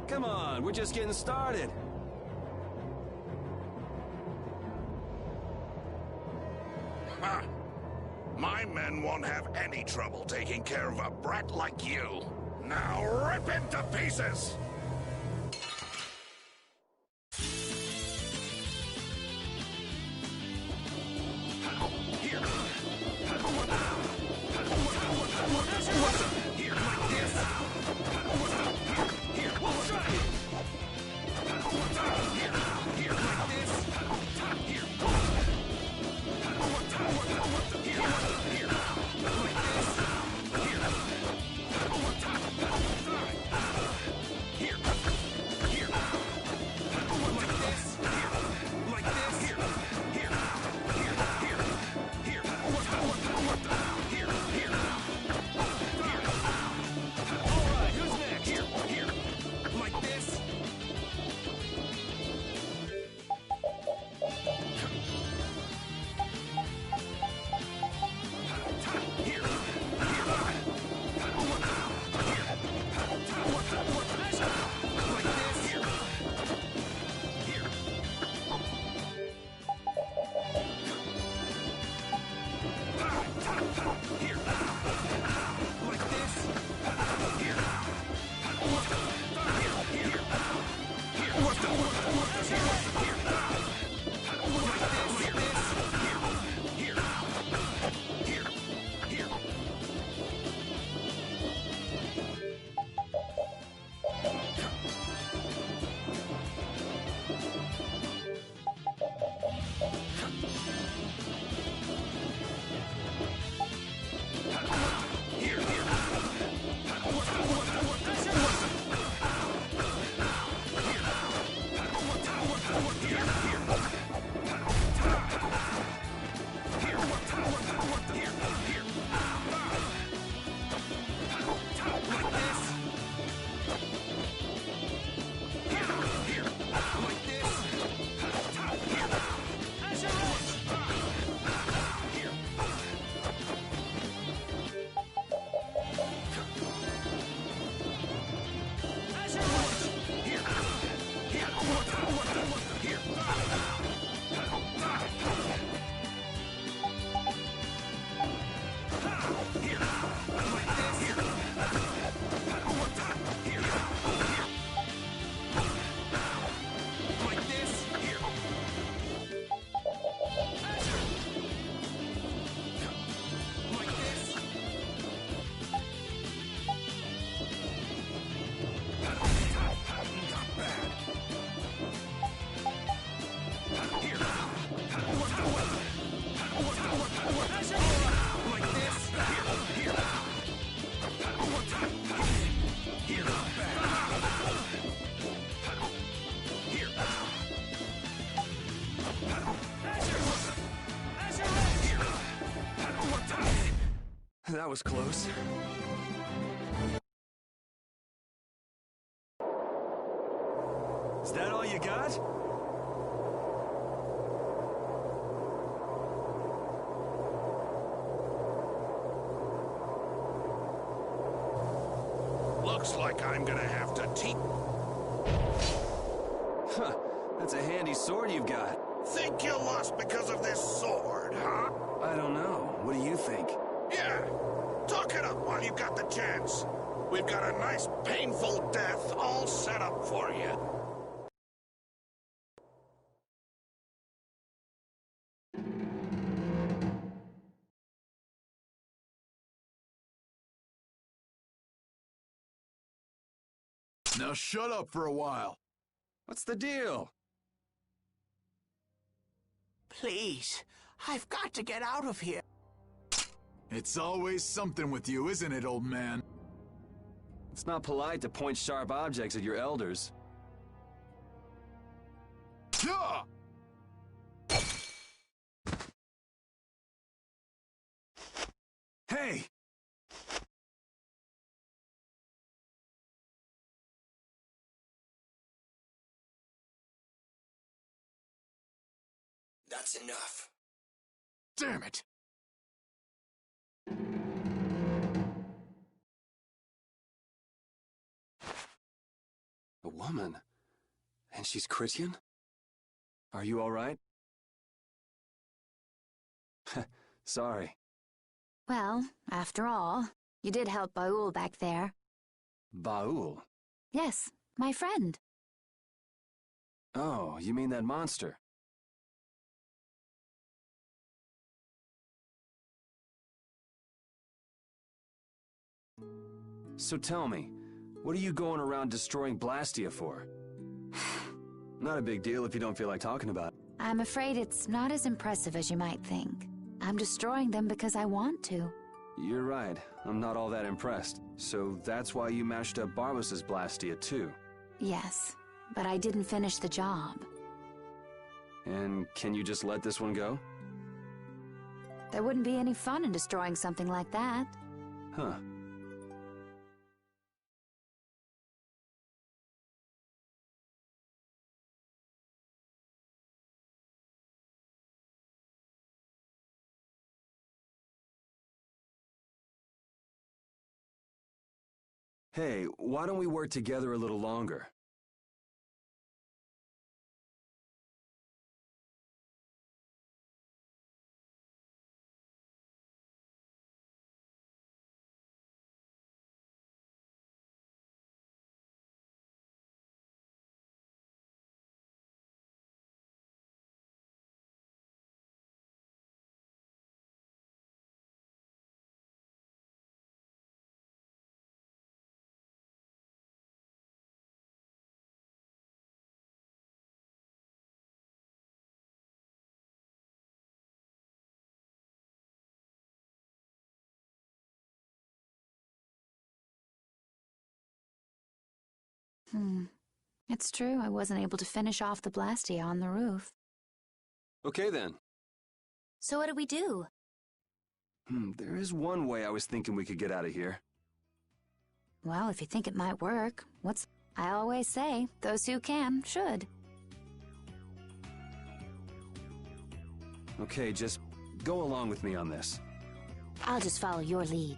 Come on, we're just getting started. Huh. My men won't have any trouble taking care of a brat like you. Now rip him to pieces! That was close. Is that all you got? Looks like I'm gonna have to teach... Huh, that's a handy sword you've got. Think you lost because of this sword, huh? I don't know. What do you think? Yeah. Talk it up while you got the chance. We've got a nice, painful death all set up for you. Now shut up for a while. What's the deal? Please, I've got to get out of here. It's always something with you, isn't it, old man? It's not polite to point sharp objects at your elders. Yeah! Hey! That's enough. Damn it! A woman? And she's Christian? Are you all right? Sorry. Well, after all, you did help Baul back there. Baul? Yes, my friend. Oh, you mean that monster? So tell me, what are you going around destroying Blastia for? Not a big deal if you don't feel like talking about it. I'm afraid it's not as impressive as you might think. I'm destroying them because I want to. You're right. I'm not all that impressed. So that's why you mashed up Barbos's Blastia too? Yes, but I didn't finish the job. And can you just let this one go? There wouldn't be any fun in destroying something like that. Huh. Hey, why don't we work together a little longer? It's true, I wasn't able to finish off the Blastia on the roof. Okay then. So what do we do? There is one way I was thinking we could get out of here. Well, if you think it might work, I always say, those who can, should. Okay, just go along with me on this. I'll just follow your lead.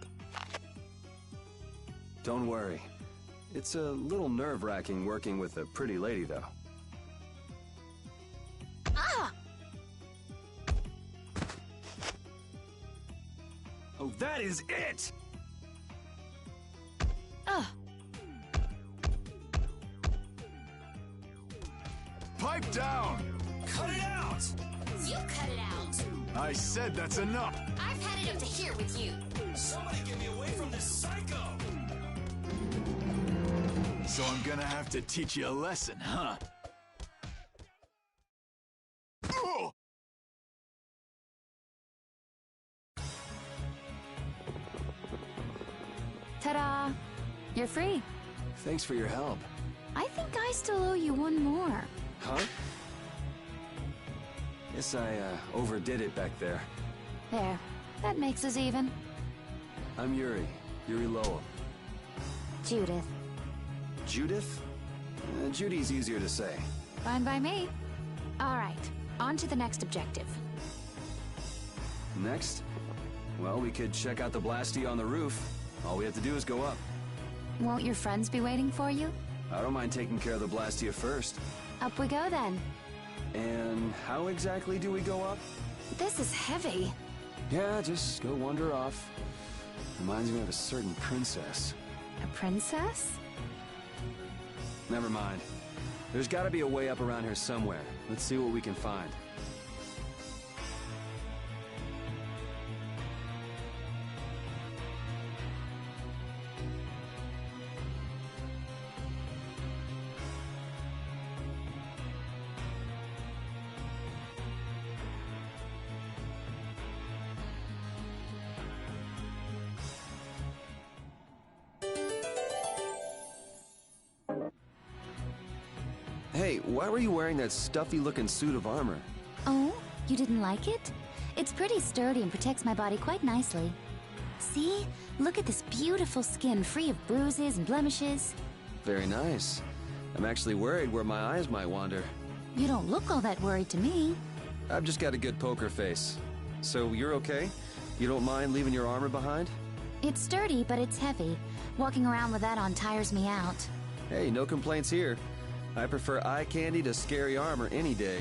Don't worry. It's a little nerve-wracking working with a pretty lady, though. Ah! Oh, that is it! Pipe down! Cut it out! You cut it out! I said that's enough! I've had it up to here with you. Somebody get me away from this psycho! So I'm gonna have to teach you a lesson, huh? Ta-da! You're free. Thanks for your help. I think I still owe you one more. Huh? Guess I, overdid it back there. There. That makes us even. I'm Yuri. Yuri Lowell. Judith. Judith? Judy's easier to say. Fine by me. All right. On to the next objective. Next? Well, we could check out the Blastia on the roof. All we have to do is go up. Won't your friends be waiting for you? I don't mind taking care of the Blastia first. Up we go then. And how exactly do we go up? This is heavy. Yeah, just go wander off. Reminds me of a certain princess. A princess? Never mind. There's gotta be a way up around here somewhere. Let's see what we can find. Hey, why were you wearing that stuffy-looking suit of armor? Oh, you didn't like it? It's pretty sturdy and protects my body quite nicely. See? Look at this beautiful skin free of bruises and blemishes. Very nice. I'm actually worried where my eyes might wander. You don't look all that worried to me. I've just got a good poker face. So you're okay? You don't mind leaving your armor behind? It's sturdy, but it's heavy. Walking around with that on tires me out. Hey, no complaints here. I prefer eye candy to scary armor any day.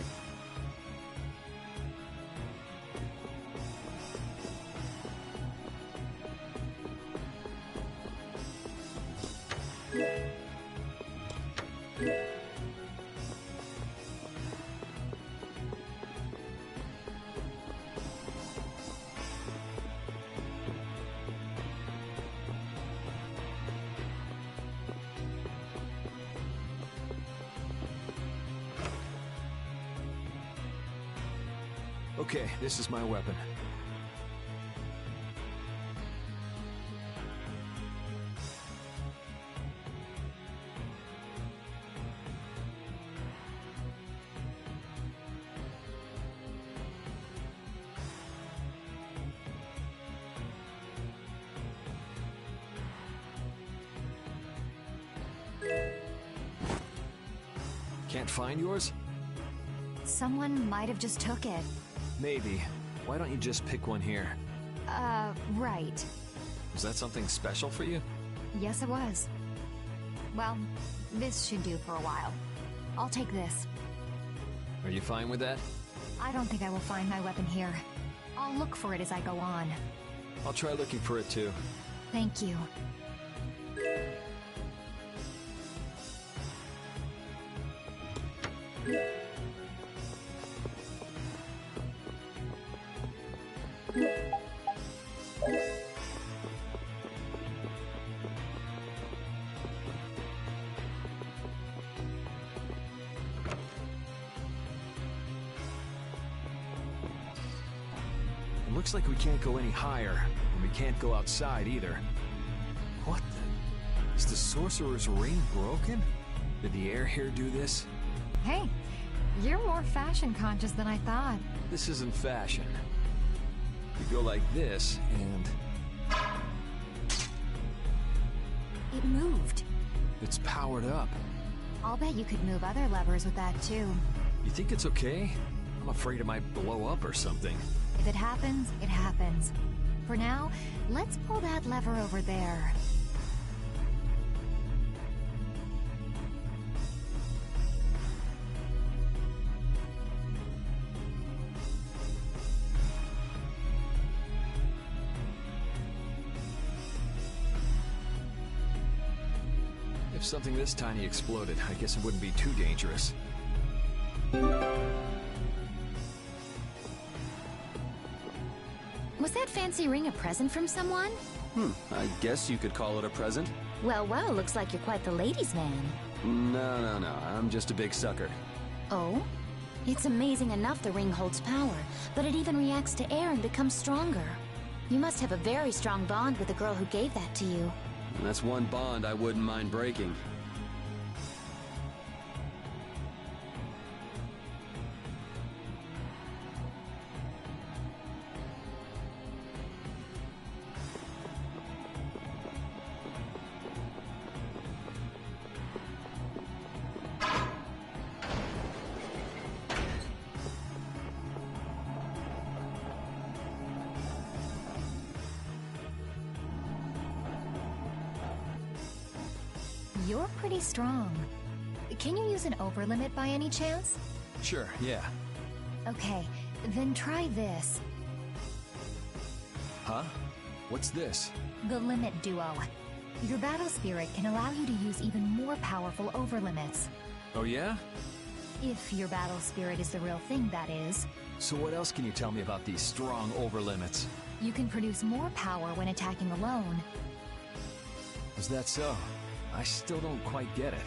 Okay, this is my weapon. Can't find yours? Someone might have just took it. Maybe. Why don't you just pick one here? Right. Was that something special for you? Yes, it was. Well, this should do for a while. I'll take this. Are you fine with that? I don't think I will find my weapon here. I'll look for it as I go on. I'll try looking for it too. Thank you. Looks like we can't go any higher, and we can't go outside either. What the? Is the Sorcerer's Ring broken? Did the air here do this? Hey, you're more fashion conscious than I thought. This isn't fashion. You go like this, and... It moved. it's powered up. I'll bet you could move other levers with that too. You think it's okay? I'm afraid it might blow up or something. If it happens, it happens. For now, let's pull that lever over there. If something this tiny exploded, I guess it wouldn't be too dangerous. Was that fancy ring a present from someone? I guess you could call it a present. Well, looks like you're quite the ladies' man. No, I'm just a big sucker. Oh? It's amazing enough the ring holds power, but it even reacts to air and becomes stronger. You must have a very strong bond with the girl who gave that to you. And that's one bond I wouldn't mind breaking. You're pretty strong. Can you use an overlimit by any chance? Sure, yeah. Okay, then try this. Huh? What's this? The Limit Duo. Your battle spirit can allow you to use even more powerful overlimits. Oh yeah? If your battle spirit is the real thing, that is. So what else can you tell me about these strong overlimits? You can produce more power when attacking alone. Is that so? I still don't quite get it.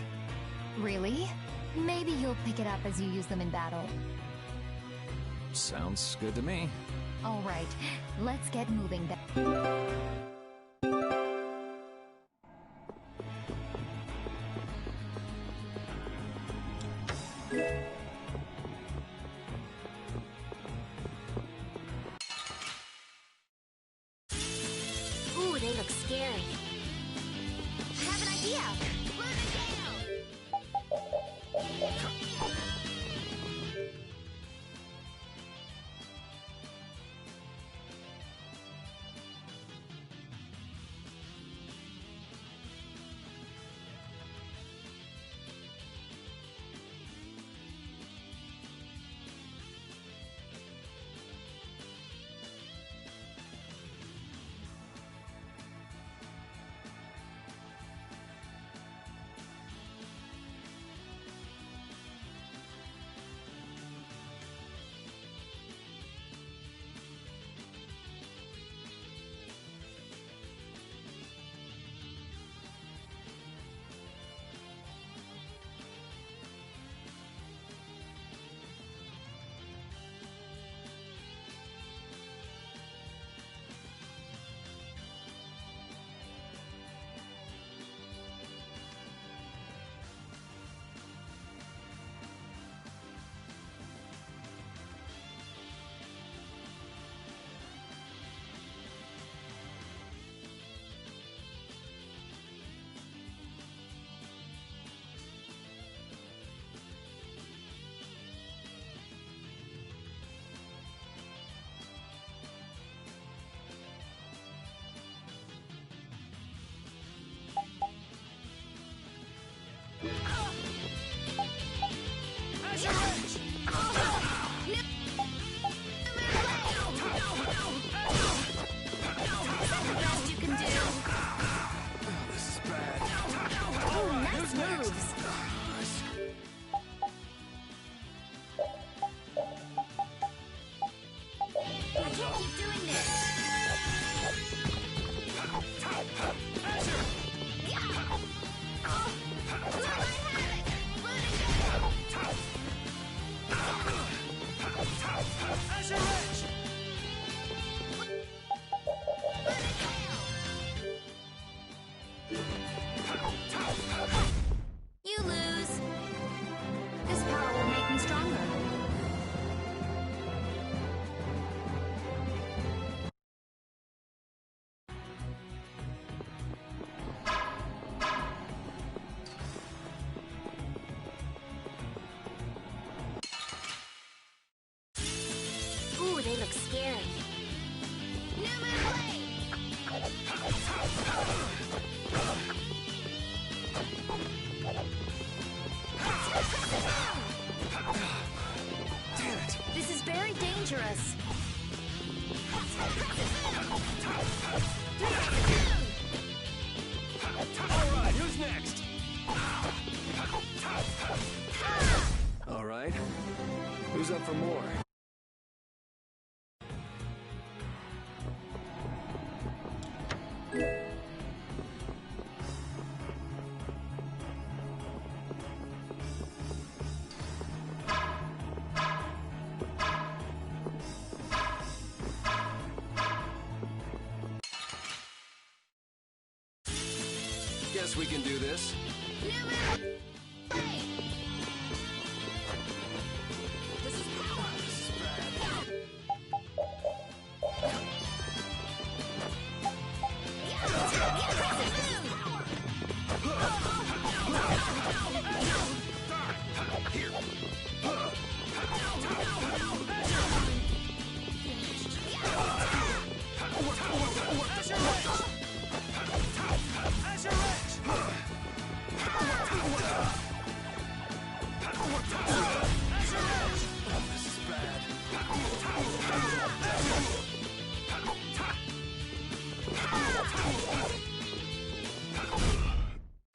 Really? Maybe you'll pick it up as you use them in battle. Sounds good to me. All right, let's get moving then. scary. I have an idea! Burn it down! You lose. This power will make me stronger. Ooh, they look scary. Damn it! This is very dangerous. Alright, who's next? Alright. Who's up for more? Guess we can do this. This is power.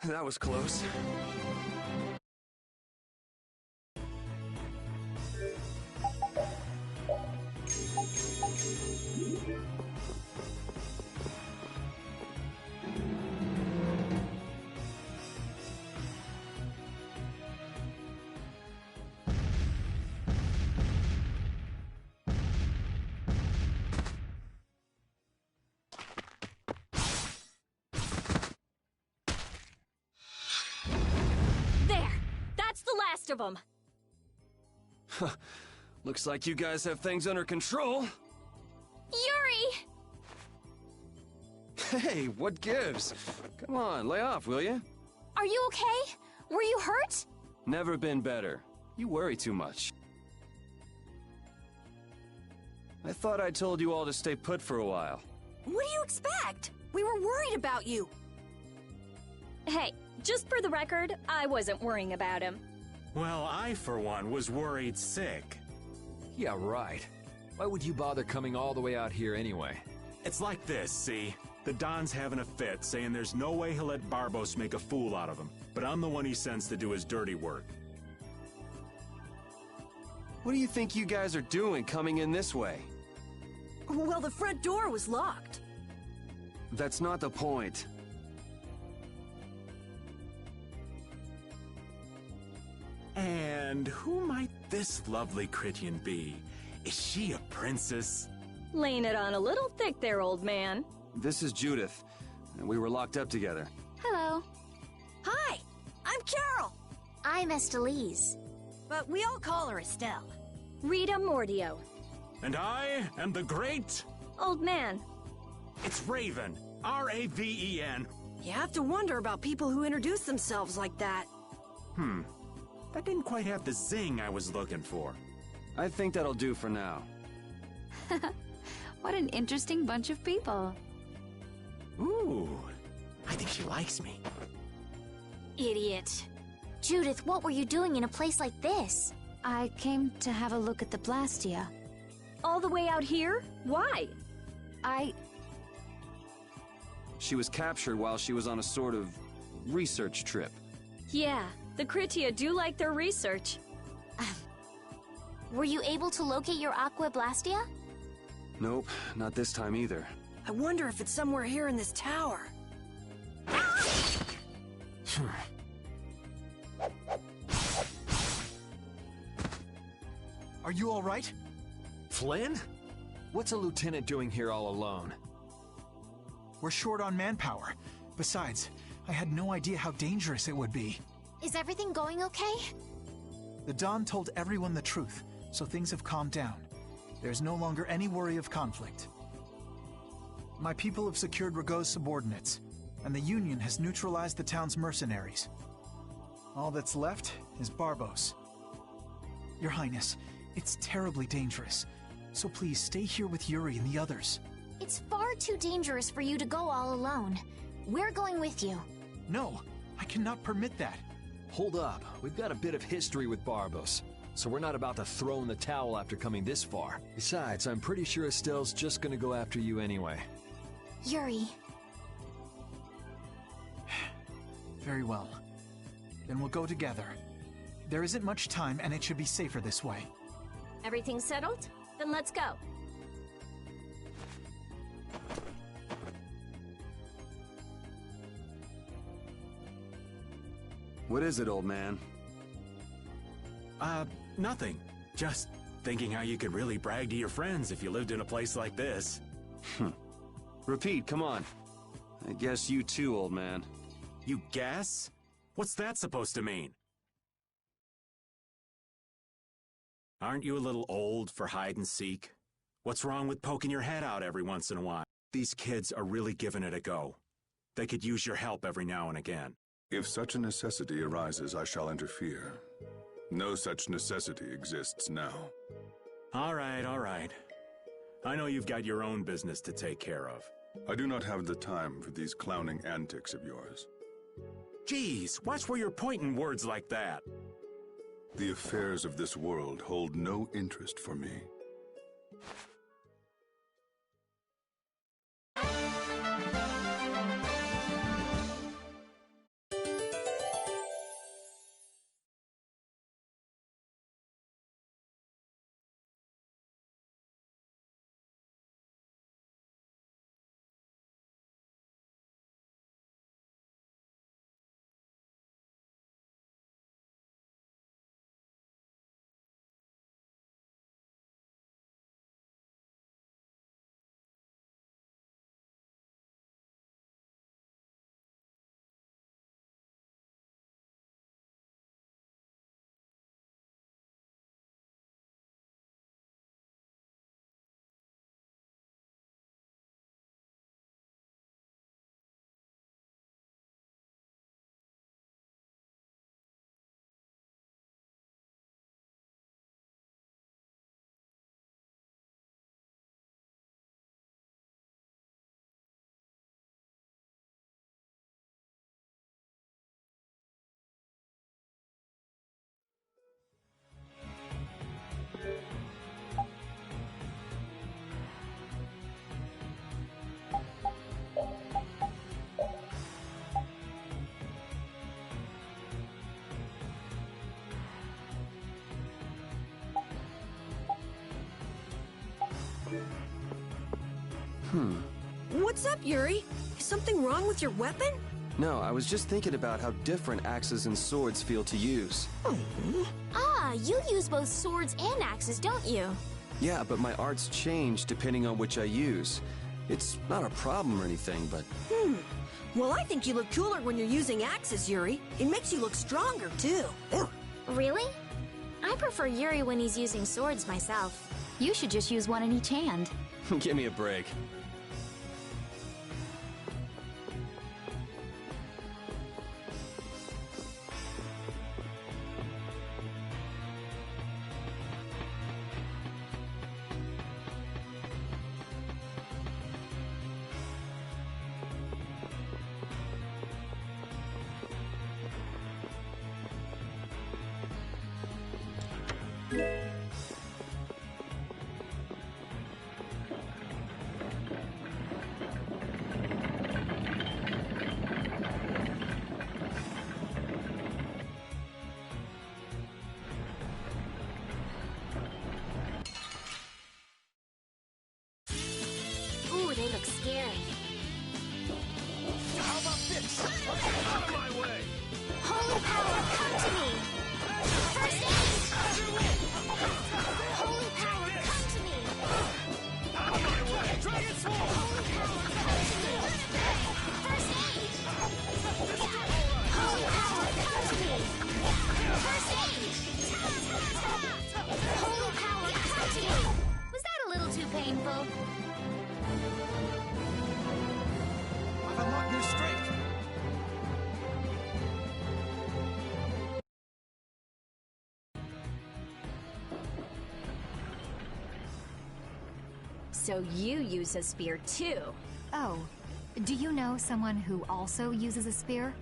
That was close. Of them. Looks like you guys have things under control. Yuri! Hey, what gives? Come on, lay off, will you? Are you okay? Were you hurt? Never been better. You worry too much. I thought I told you all to stay put for a while. What do you expect? We were worried about you. Hey, just for the record, I wasn't worrying about him. Well, I, for one, was worried sick. Yeah, right. Why would you bother coming all the way out here anyway? It's like this, see? The Don's having a fit, saying there's no way he'll let Barbos make a fool out of him. But I'm the one he sends to do his dirty work. What do you think you guys are doing coming in this way? Well, the front door was locked. That's not the point. And who might this lovely Critian be? Is she a princess? Laying it on a little thick there, old man. This is Judith. We were locked up together. Hello. Hi, I'm Carol. I'm Estelise. But we all call her Estelle. Rita Mordio. And I am the great... Old man. It's Raven. R-A-V-E-N. You have to wonder about people who introduce themselves like that. That didn't quite have the zing I was looking for. I think that'll do for now. What an interesting bunch of people. Ooh, I think she likes me. Idiot. Judith, what were you doing in a place like this? I came to have a look at the Blastia. All the way out here? Why? She was captured while she was on a sort of research trip. Yeah, the Critia do like their research. Were you able to locate your Aqua Blastia? Nope, not this time either. I wonder if it's somewhere here in this tower. Are you all right? Flynn? What's a lieutenant doing here all alone? We're short on manpower. Besides, I had no idea how dangerous it would be. Is everything going okay? The Don told everyone the truth, so things have calmed down. There's no longer any worry of conflict. My people have secured Rago's subordinates, and the Union has neutralized the town's mercenaries. All that's left is Barbos. Your Highness, it's terribly dangerous, so please stay here with Yuri and the others. It's far too dangerous for you to go all alone. We're going with you. No, I cannot permit that. Hold up, we've got a bit of history with Barbos, so we're not about to throw in the towel after coming this far. Besides, I'm pretty sure Estelle's just gonna go after you anyway. Yuri. Very well. Then we'll go together. There isn't much time, and it should be safer this way. Everything settled? Then let's go. What is it, old man? Nothing. Just thinking how you could really brag to your friends if you lived in a place like this. Repeat, come on. I guess you too, old man. You guess? What's that supposed to mean? Aren't you a little old for hide and seek? What's wrong with poking your head out every once in a while? These kids are really giving it a go. They could use your help every now and again. If such a necessity arises, I shall interfere. No such necessity exists now. All right, all right. I know you've got your own business to take care of. I do not have the time for these clowning antics of yours. Geez, watch where you're pointing words like that. The affairs of this world hold no interest for me. What's up, Yuri? Is something wrong with your weapon? No, I was just thinking about how different axes and swords feel to use. Ah, you use both swords and axes, don't you? Yeah, but my arts change depending on which I use. It's not a problem or anything, but... Well, I think you look cooler when you're using axes, Yuri. It makes you look stronger, too. Really? I prefer Yuri when he's using swords myself. You should just use one in each hand. Give me a break. Ooh, they look scary. How about this? Out of my way! Holy power, come to me! First aid! Holy power, come to me! Out of my way! Dragon Sword! Holy power, come to me! First aid! Holy power, come to me! First aid! Holy power, come to me! Was that a little too painful? I've unlocked new strength! So you use a spear too? Oh, do you know someone who also uses a spear?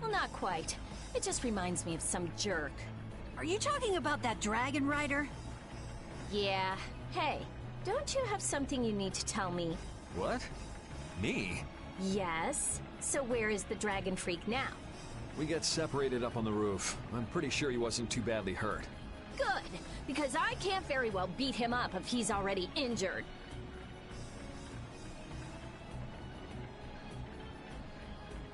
Well, not quite. It just reminds me of some jerk. Are you talking about that dragon rider? Yeah. Hey, don't you have something you need to tell me? What? Me? Yes. So where is the dragon freak now? We got separated up on the roof. I'm pretty sure he wasn't too badly hurt. Good, because I can't very well beat him up if he's already injured.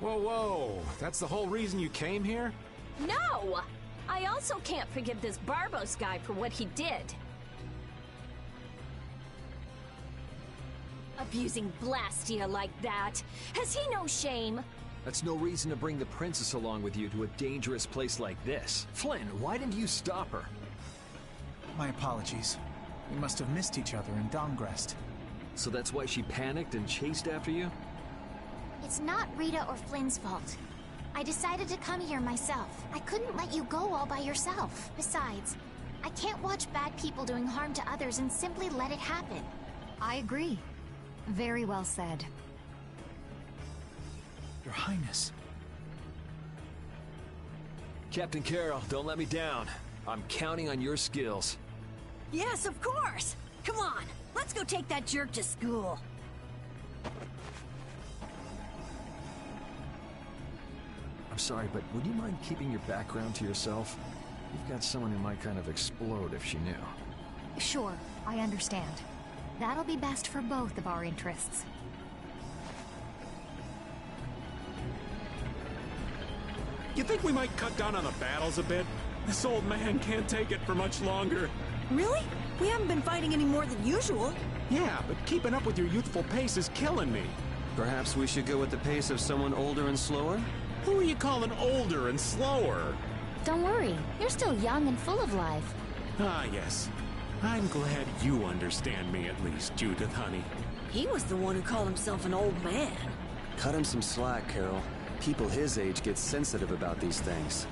Whoa, whoa. That's the whole reason you came here? No! I also can't forgive this Barbos guy for what he did. Abusing Blastia like that. Has he no shame? That's no reason to bring the princess along with you to a dangerous place like this. Flynn, why didn't you stop her? My apologies. We must have missed each other in Domgrest. So that's why she panicked and chased after you? It's not Rita or Flynn's fault. I decided to come here myself. I couldn't let you go all by yourself. Besides, I can't watch bad people doing harm to others and simply let it happen. I agree. Very well said. Your Highness. Captain Carroll, don't let me down. I'm counting on your skills. Yes, of course. Come on, let's go take that jerk to school. I'm sorry, but would you mind keeping your background to yourself? You've got someone who might kind of explode if she knew. Sure, I understand. That'll be best for both of our interests. You think we might cut down on the battles a bit? This old man can't take it for much longer. Really? We haven't been fighting any more than usual. Yeah, but keeping up with your youthful pace is killing me. Perhaps we should go with the pace of someone older and slower? Who are you calling older and slower? Don't worry, you're still young and full of life. Ah, yes. I'm glad you understand me at least, Judith, honey. He was the one who called himself an old man. Cut him some slack, Carol. People his age get sensitive about these things.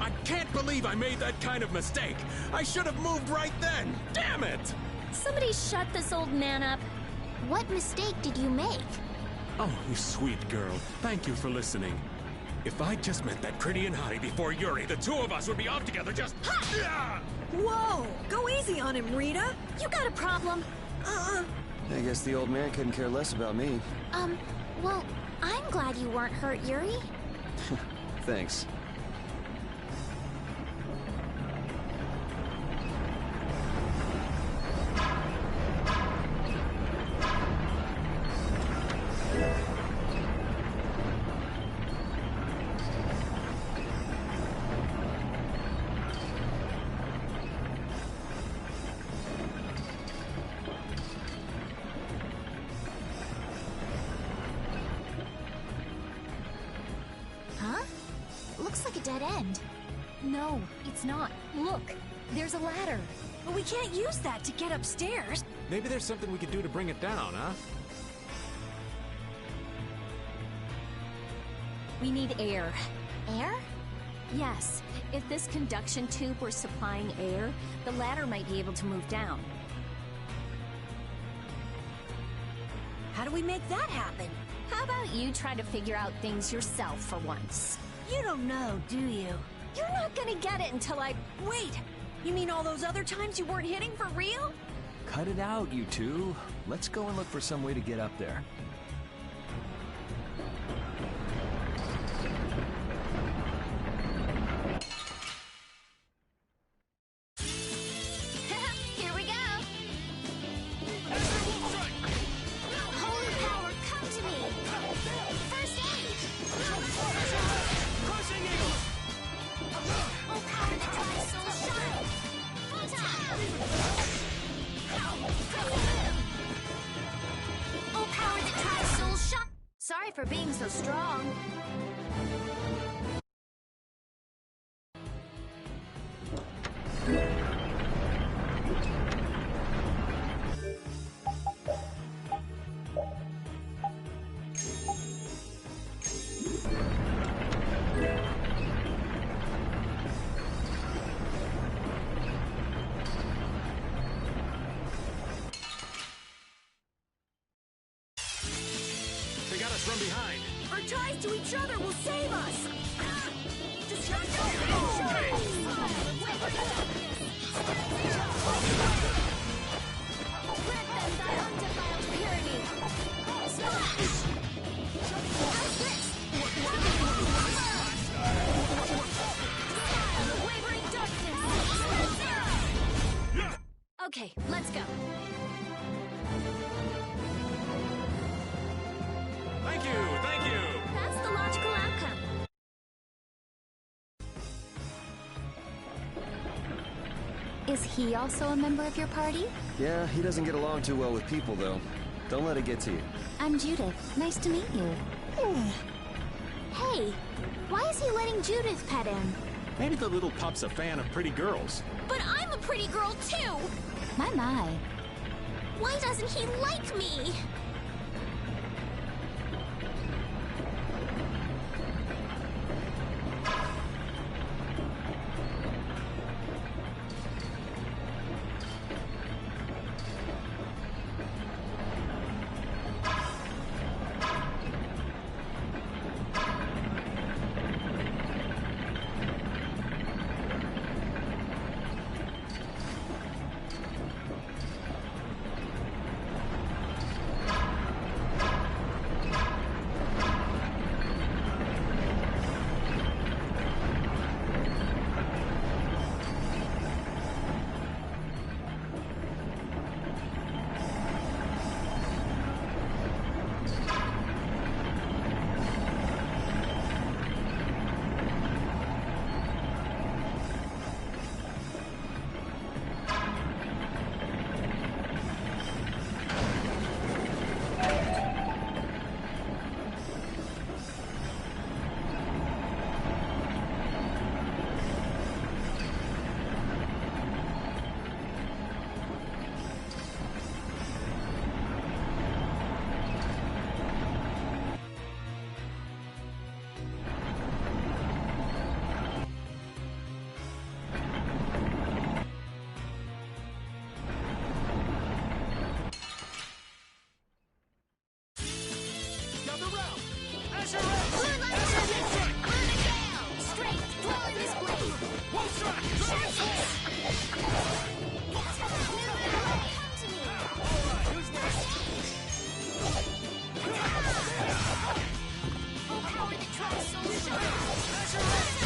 I can't believe I made that kind of mistake. I should have moved right then. Damn it! Somebody shut this old man up. What mistake did you make? Oh, you sweet girl. Thank you for listening. If I'd just met that pretty and hottie before Yuri, the two of us would be off together just... Whoa! Go easy on him, Rita! You got a problem? I guess the old man couldn't care less about me. Well, I'm glad you weren't hurt, Yuri. Thanks. Looks like a dead end. No, it's not. Look, there's a ladder. But we can't use that to get upstairs. Maybe there's something we could do to bring it down, huh? We need air. Air? Yes. If this conduction tube were supplying air, the ladder might be able to move down. How do we make that happen? How about you try to figure out things yourself for once? You don't know, do you? You're not gonna get it until I... Wait! You mean all those other times you weren't hitting for real? Cut it out, you two. Let's go and look for some way to get up there. Here we go! Holy power, come to me! First aid! Crushing eagle! Oh, power that drives soul shine! Oh, power that drives soul shine! Sorry for being so strong. They got us from behind. Our ties to each other will save us! Grant them thy undefiled purity! Splash! How's this? Dispel the wavering darkness! Okay, let's go. Thank you, thank you. That's the logical outcome. Is he also a member of your party? Yeah, he doesn't get along too well with people, though. Don't let it get to you. I'm Judith. Nice to meet you. Hey, why is he letting Judith pet him? Maybe the little pup's a fan of pretty girls. But I'm a pretty girl too! My. Why doesn't he like me? round and round. Azure Edge! Blue light champion! Burning Gale! Strength! Dwell in this blade! Wolf Strike! Transform! Come to me! Alright, who's next? Oh, power that tries so shine! Azure Edge!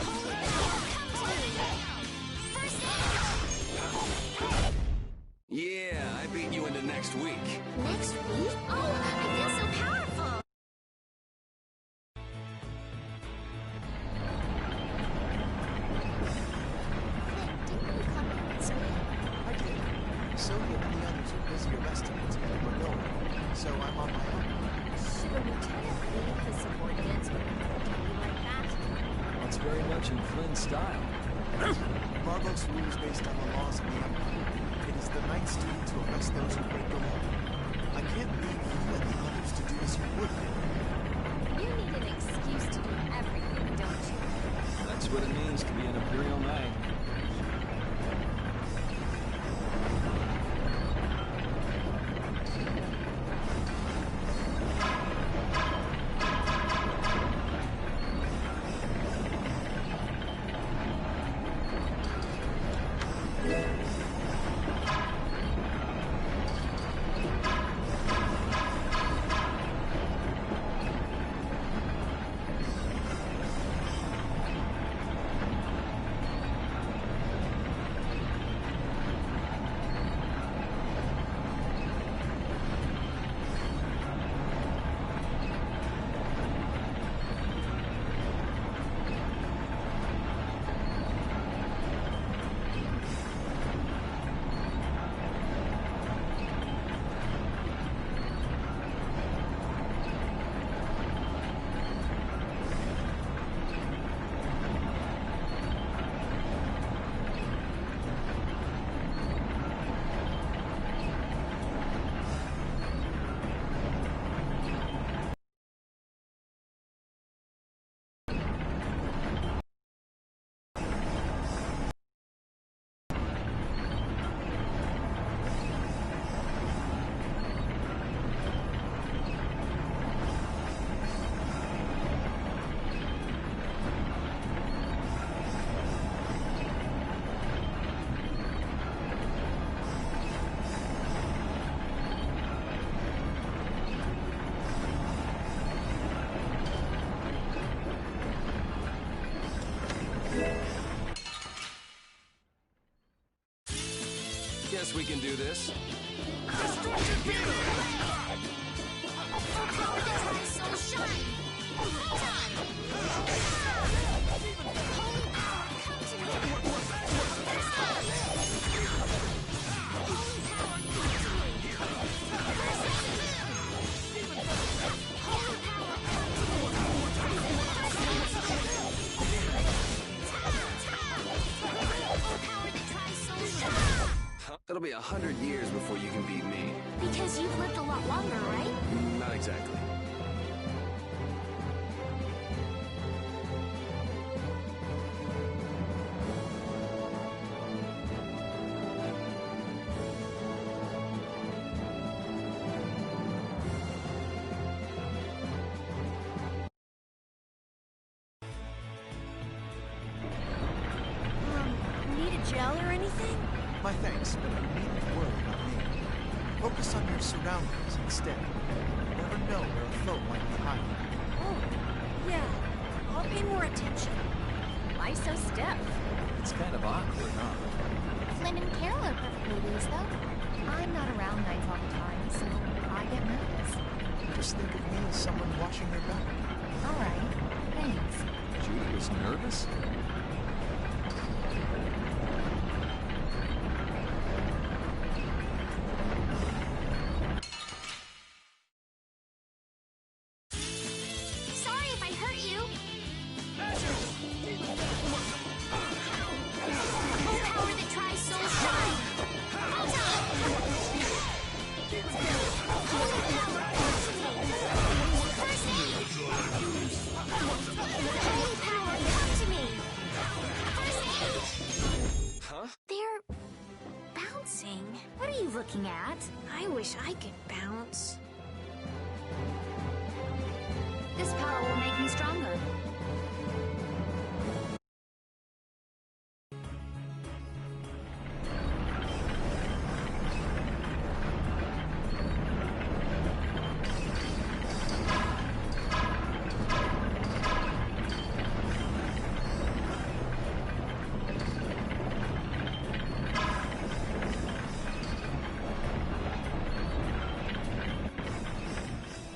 Holy power, come to me! First aid! Yeah, I beat you into next week. Next week? Oh, I feel so powerful! Didn't you come here with Sonia? I did. Sonia and the others are busy arresting what's getting we're going, so I'm on my own. Should we tell the subordinates when we tell you like that? That's very much in Flynn's style. Barbo's rules based on the laws of the Empire. It is the Knight's duty to arrest those who break the law. I can't leave you and the others to do as you would. You need an excuse to do everything, don't you? That's what it means to be an Imperial Knight. Guess we can do this. Destruction Field! Oh, power that tries so shine! Hold on! Holy power, come to me! Holy power, come to me! First aid! Holy power, come to me! Oh, power that tries so shine! It'll be 100 years before you can beat me. Because you've lived a lot longer, right? Not exactly. Need a gel or anything? My thanks, but you needn't worry about me. Focus on your surroundings instead. You never know where a foe might be hiding. Oh, yeah. I'll pay more attention. Why so stiff? It's kind of awkward, huh? Flynn and Carol are perfect ladies, though. I'm not around nights all the time, so I get nervous. Just think of me as someone watching your back. All right, thanks. Judy was nervous? Sorry if I hurt you. Oh, power that tries so shine. Hold on. Holy power, come to me. First aid. Holy power, come to me. First aid. Huh? They're bouncing. What are you looking at? I I wish I could bounce. This power will make me stronger.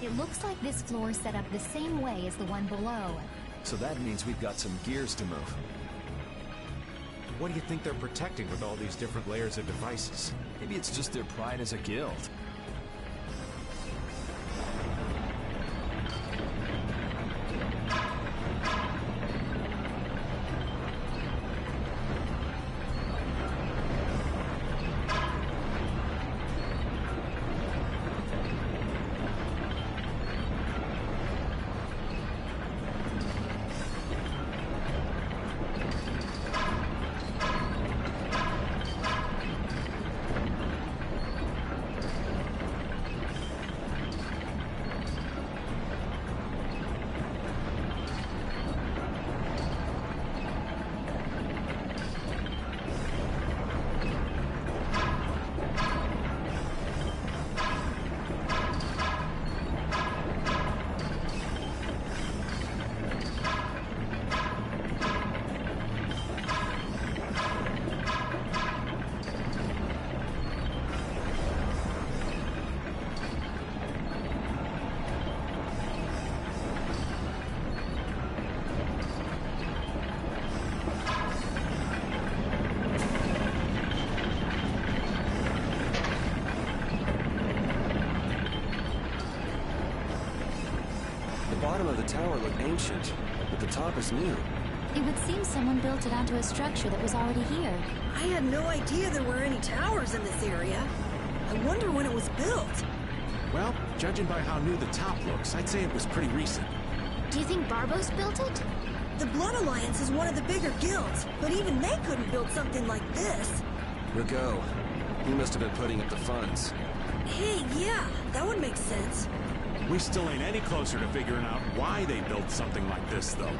It looks like this floor is set up the same way as the one below. So that means we've got some gears to move. What do you think they're protecting with all these different layers of devices? Maybe it's just their pride as a guild. The bottom of the tower looked ancient, but the top is new. It would seem someone built it onto a structure that was already here. I had no idea there were any towers in this area. I wonder when it was built. Well, judging by how new the top looks, I'd say it was pretty recent. Do you think Barbos built it? The Blood Alliance is one of the bigger guilds, but even they couldn't build something like this. Rigo, he must have been putting up the funds. Hey, yeah, that would make sense. We still ain't any closer to figuring out why they built something like this, though.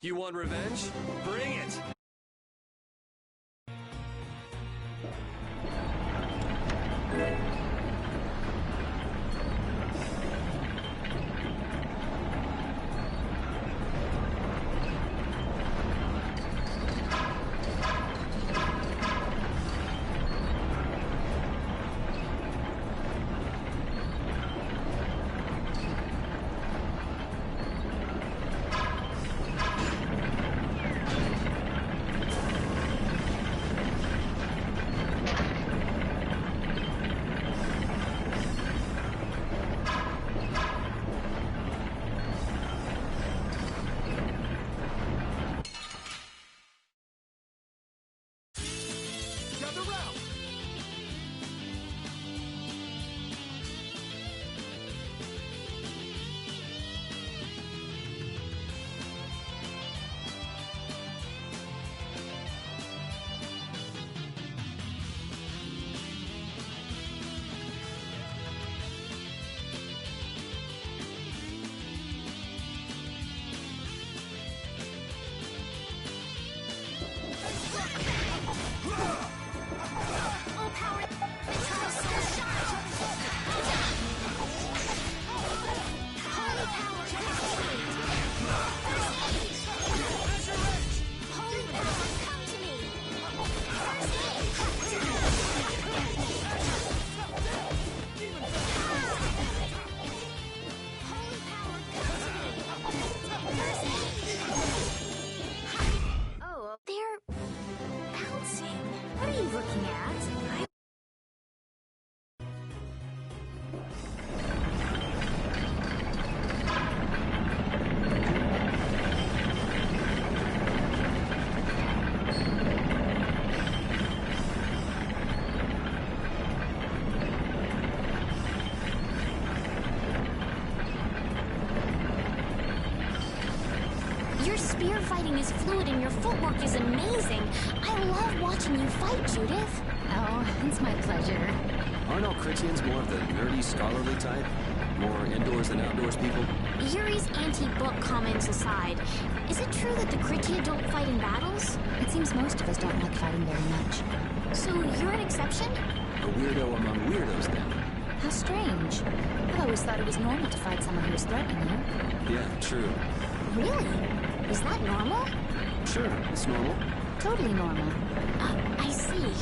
You want revenge? Bring it! Your spear fighting is fluid and your footwork is amazing. I love watching you fight, Judith. Oh, it's my pleasure. Aren't all Critians more of the nerdy, scholarly type? More indoors than outdoors people? Yuri's anti-book comments aside, is it true that the Critia don't fight in battles? It seems most of us don't like fighting very much. So you're an exception? A weirdo among weirdos, then. How strange. I always thought it was normal to fight someone who was threatening you. Yeah, true. Really? Is that normal? Sure, it's normal. Totally normal. I see.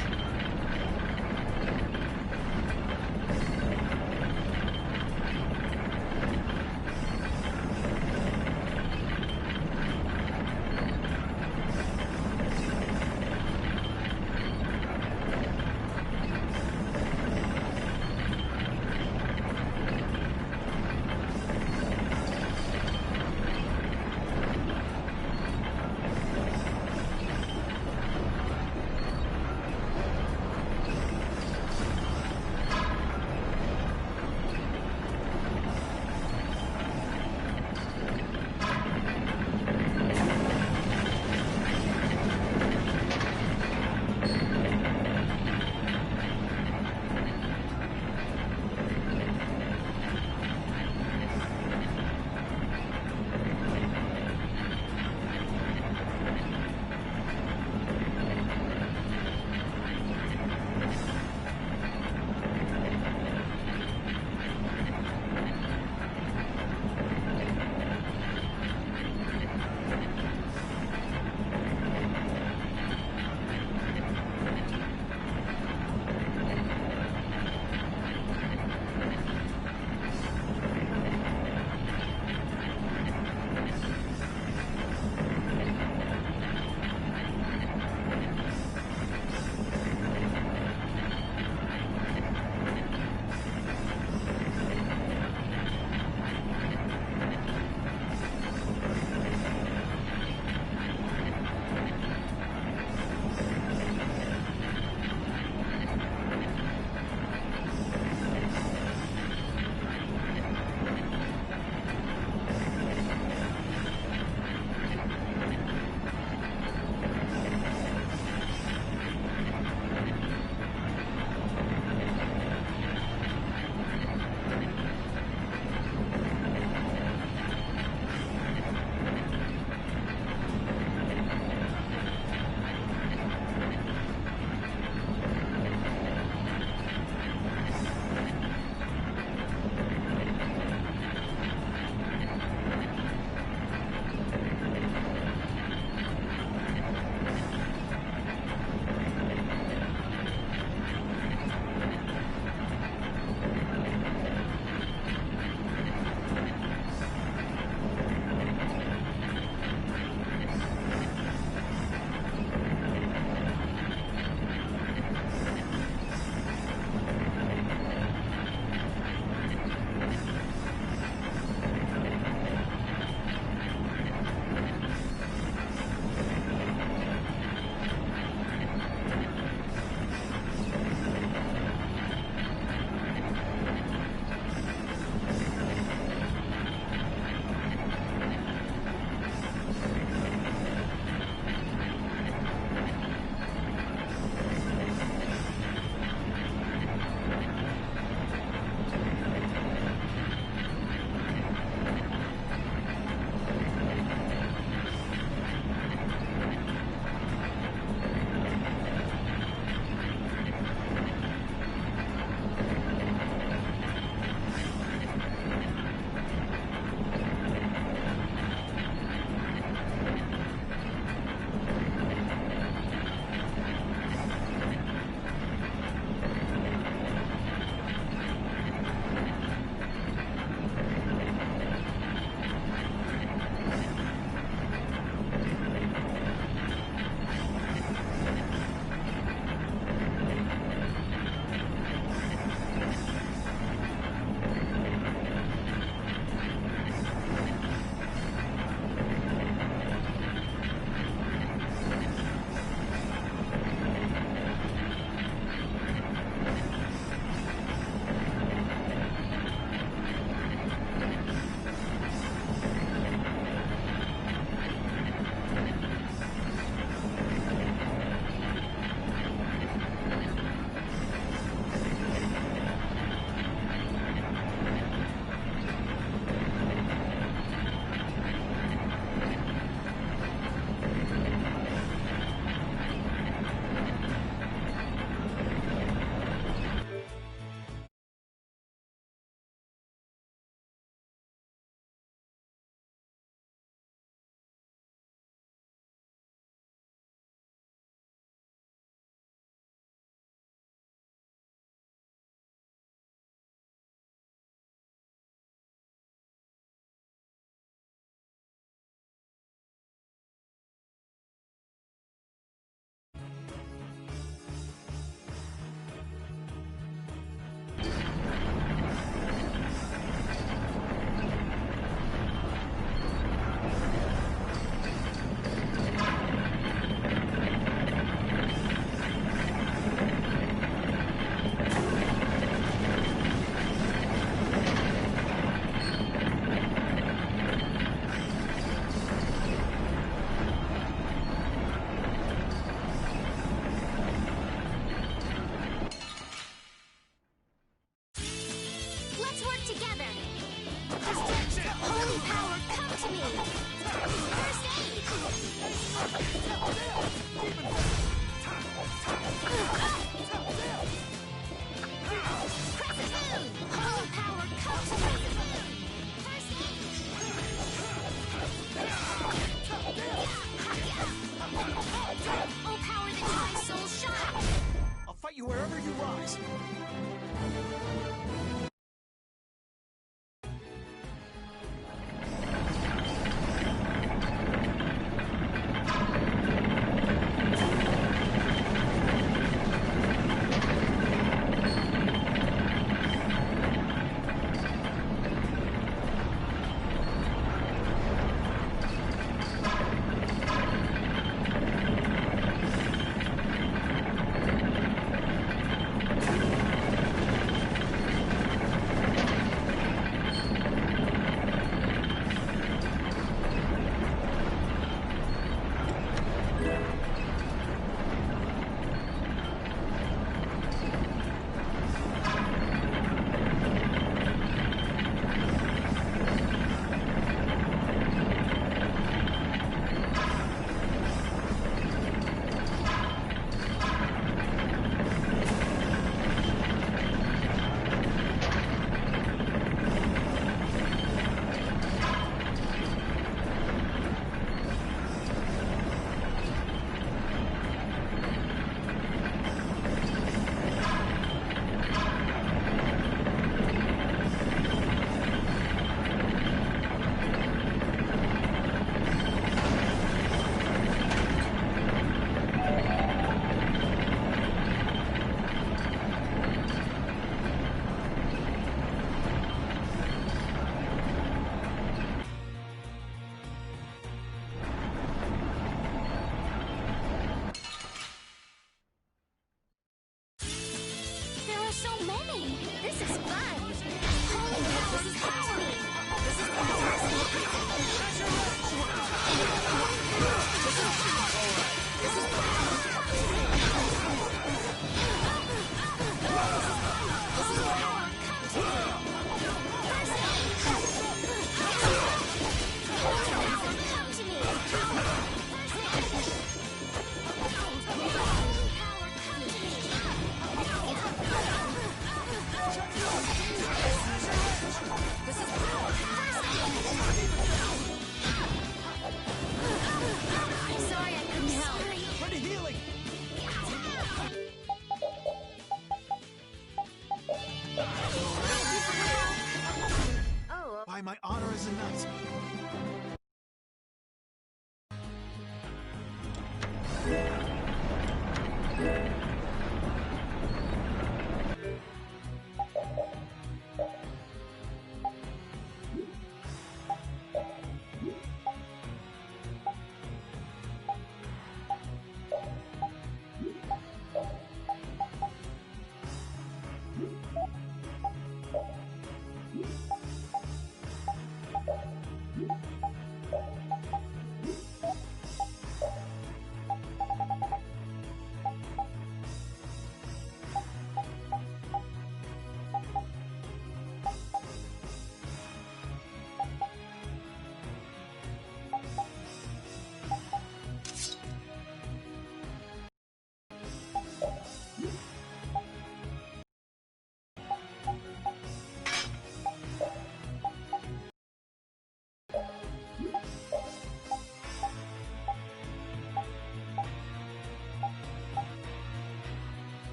I'll fight you wherever you rise.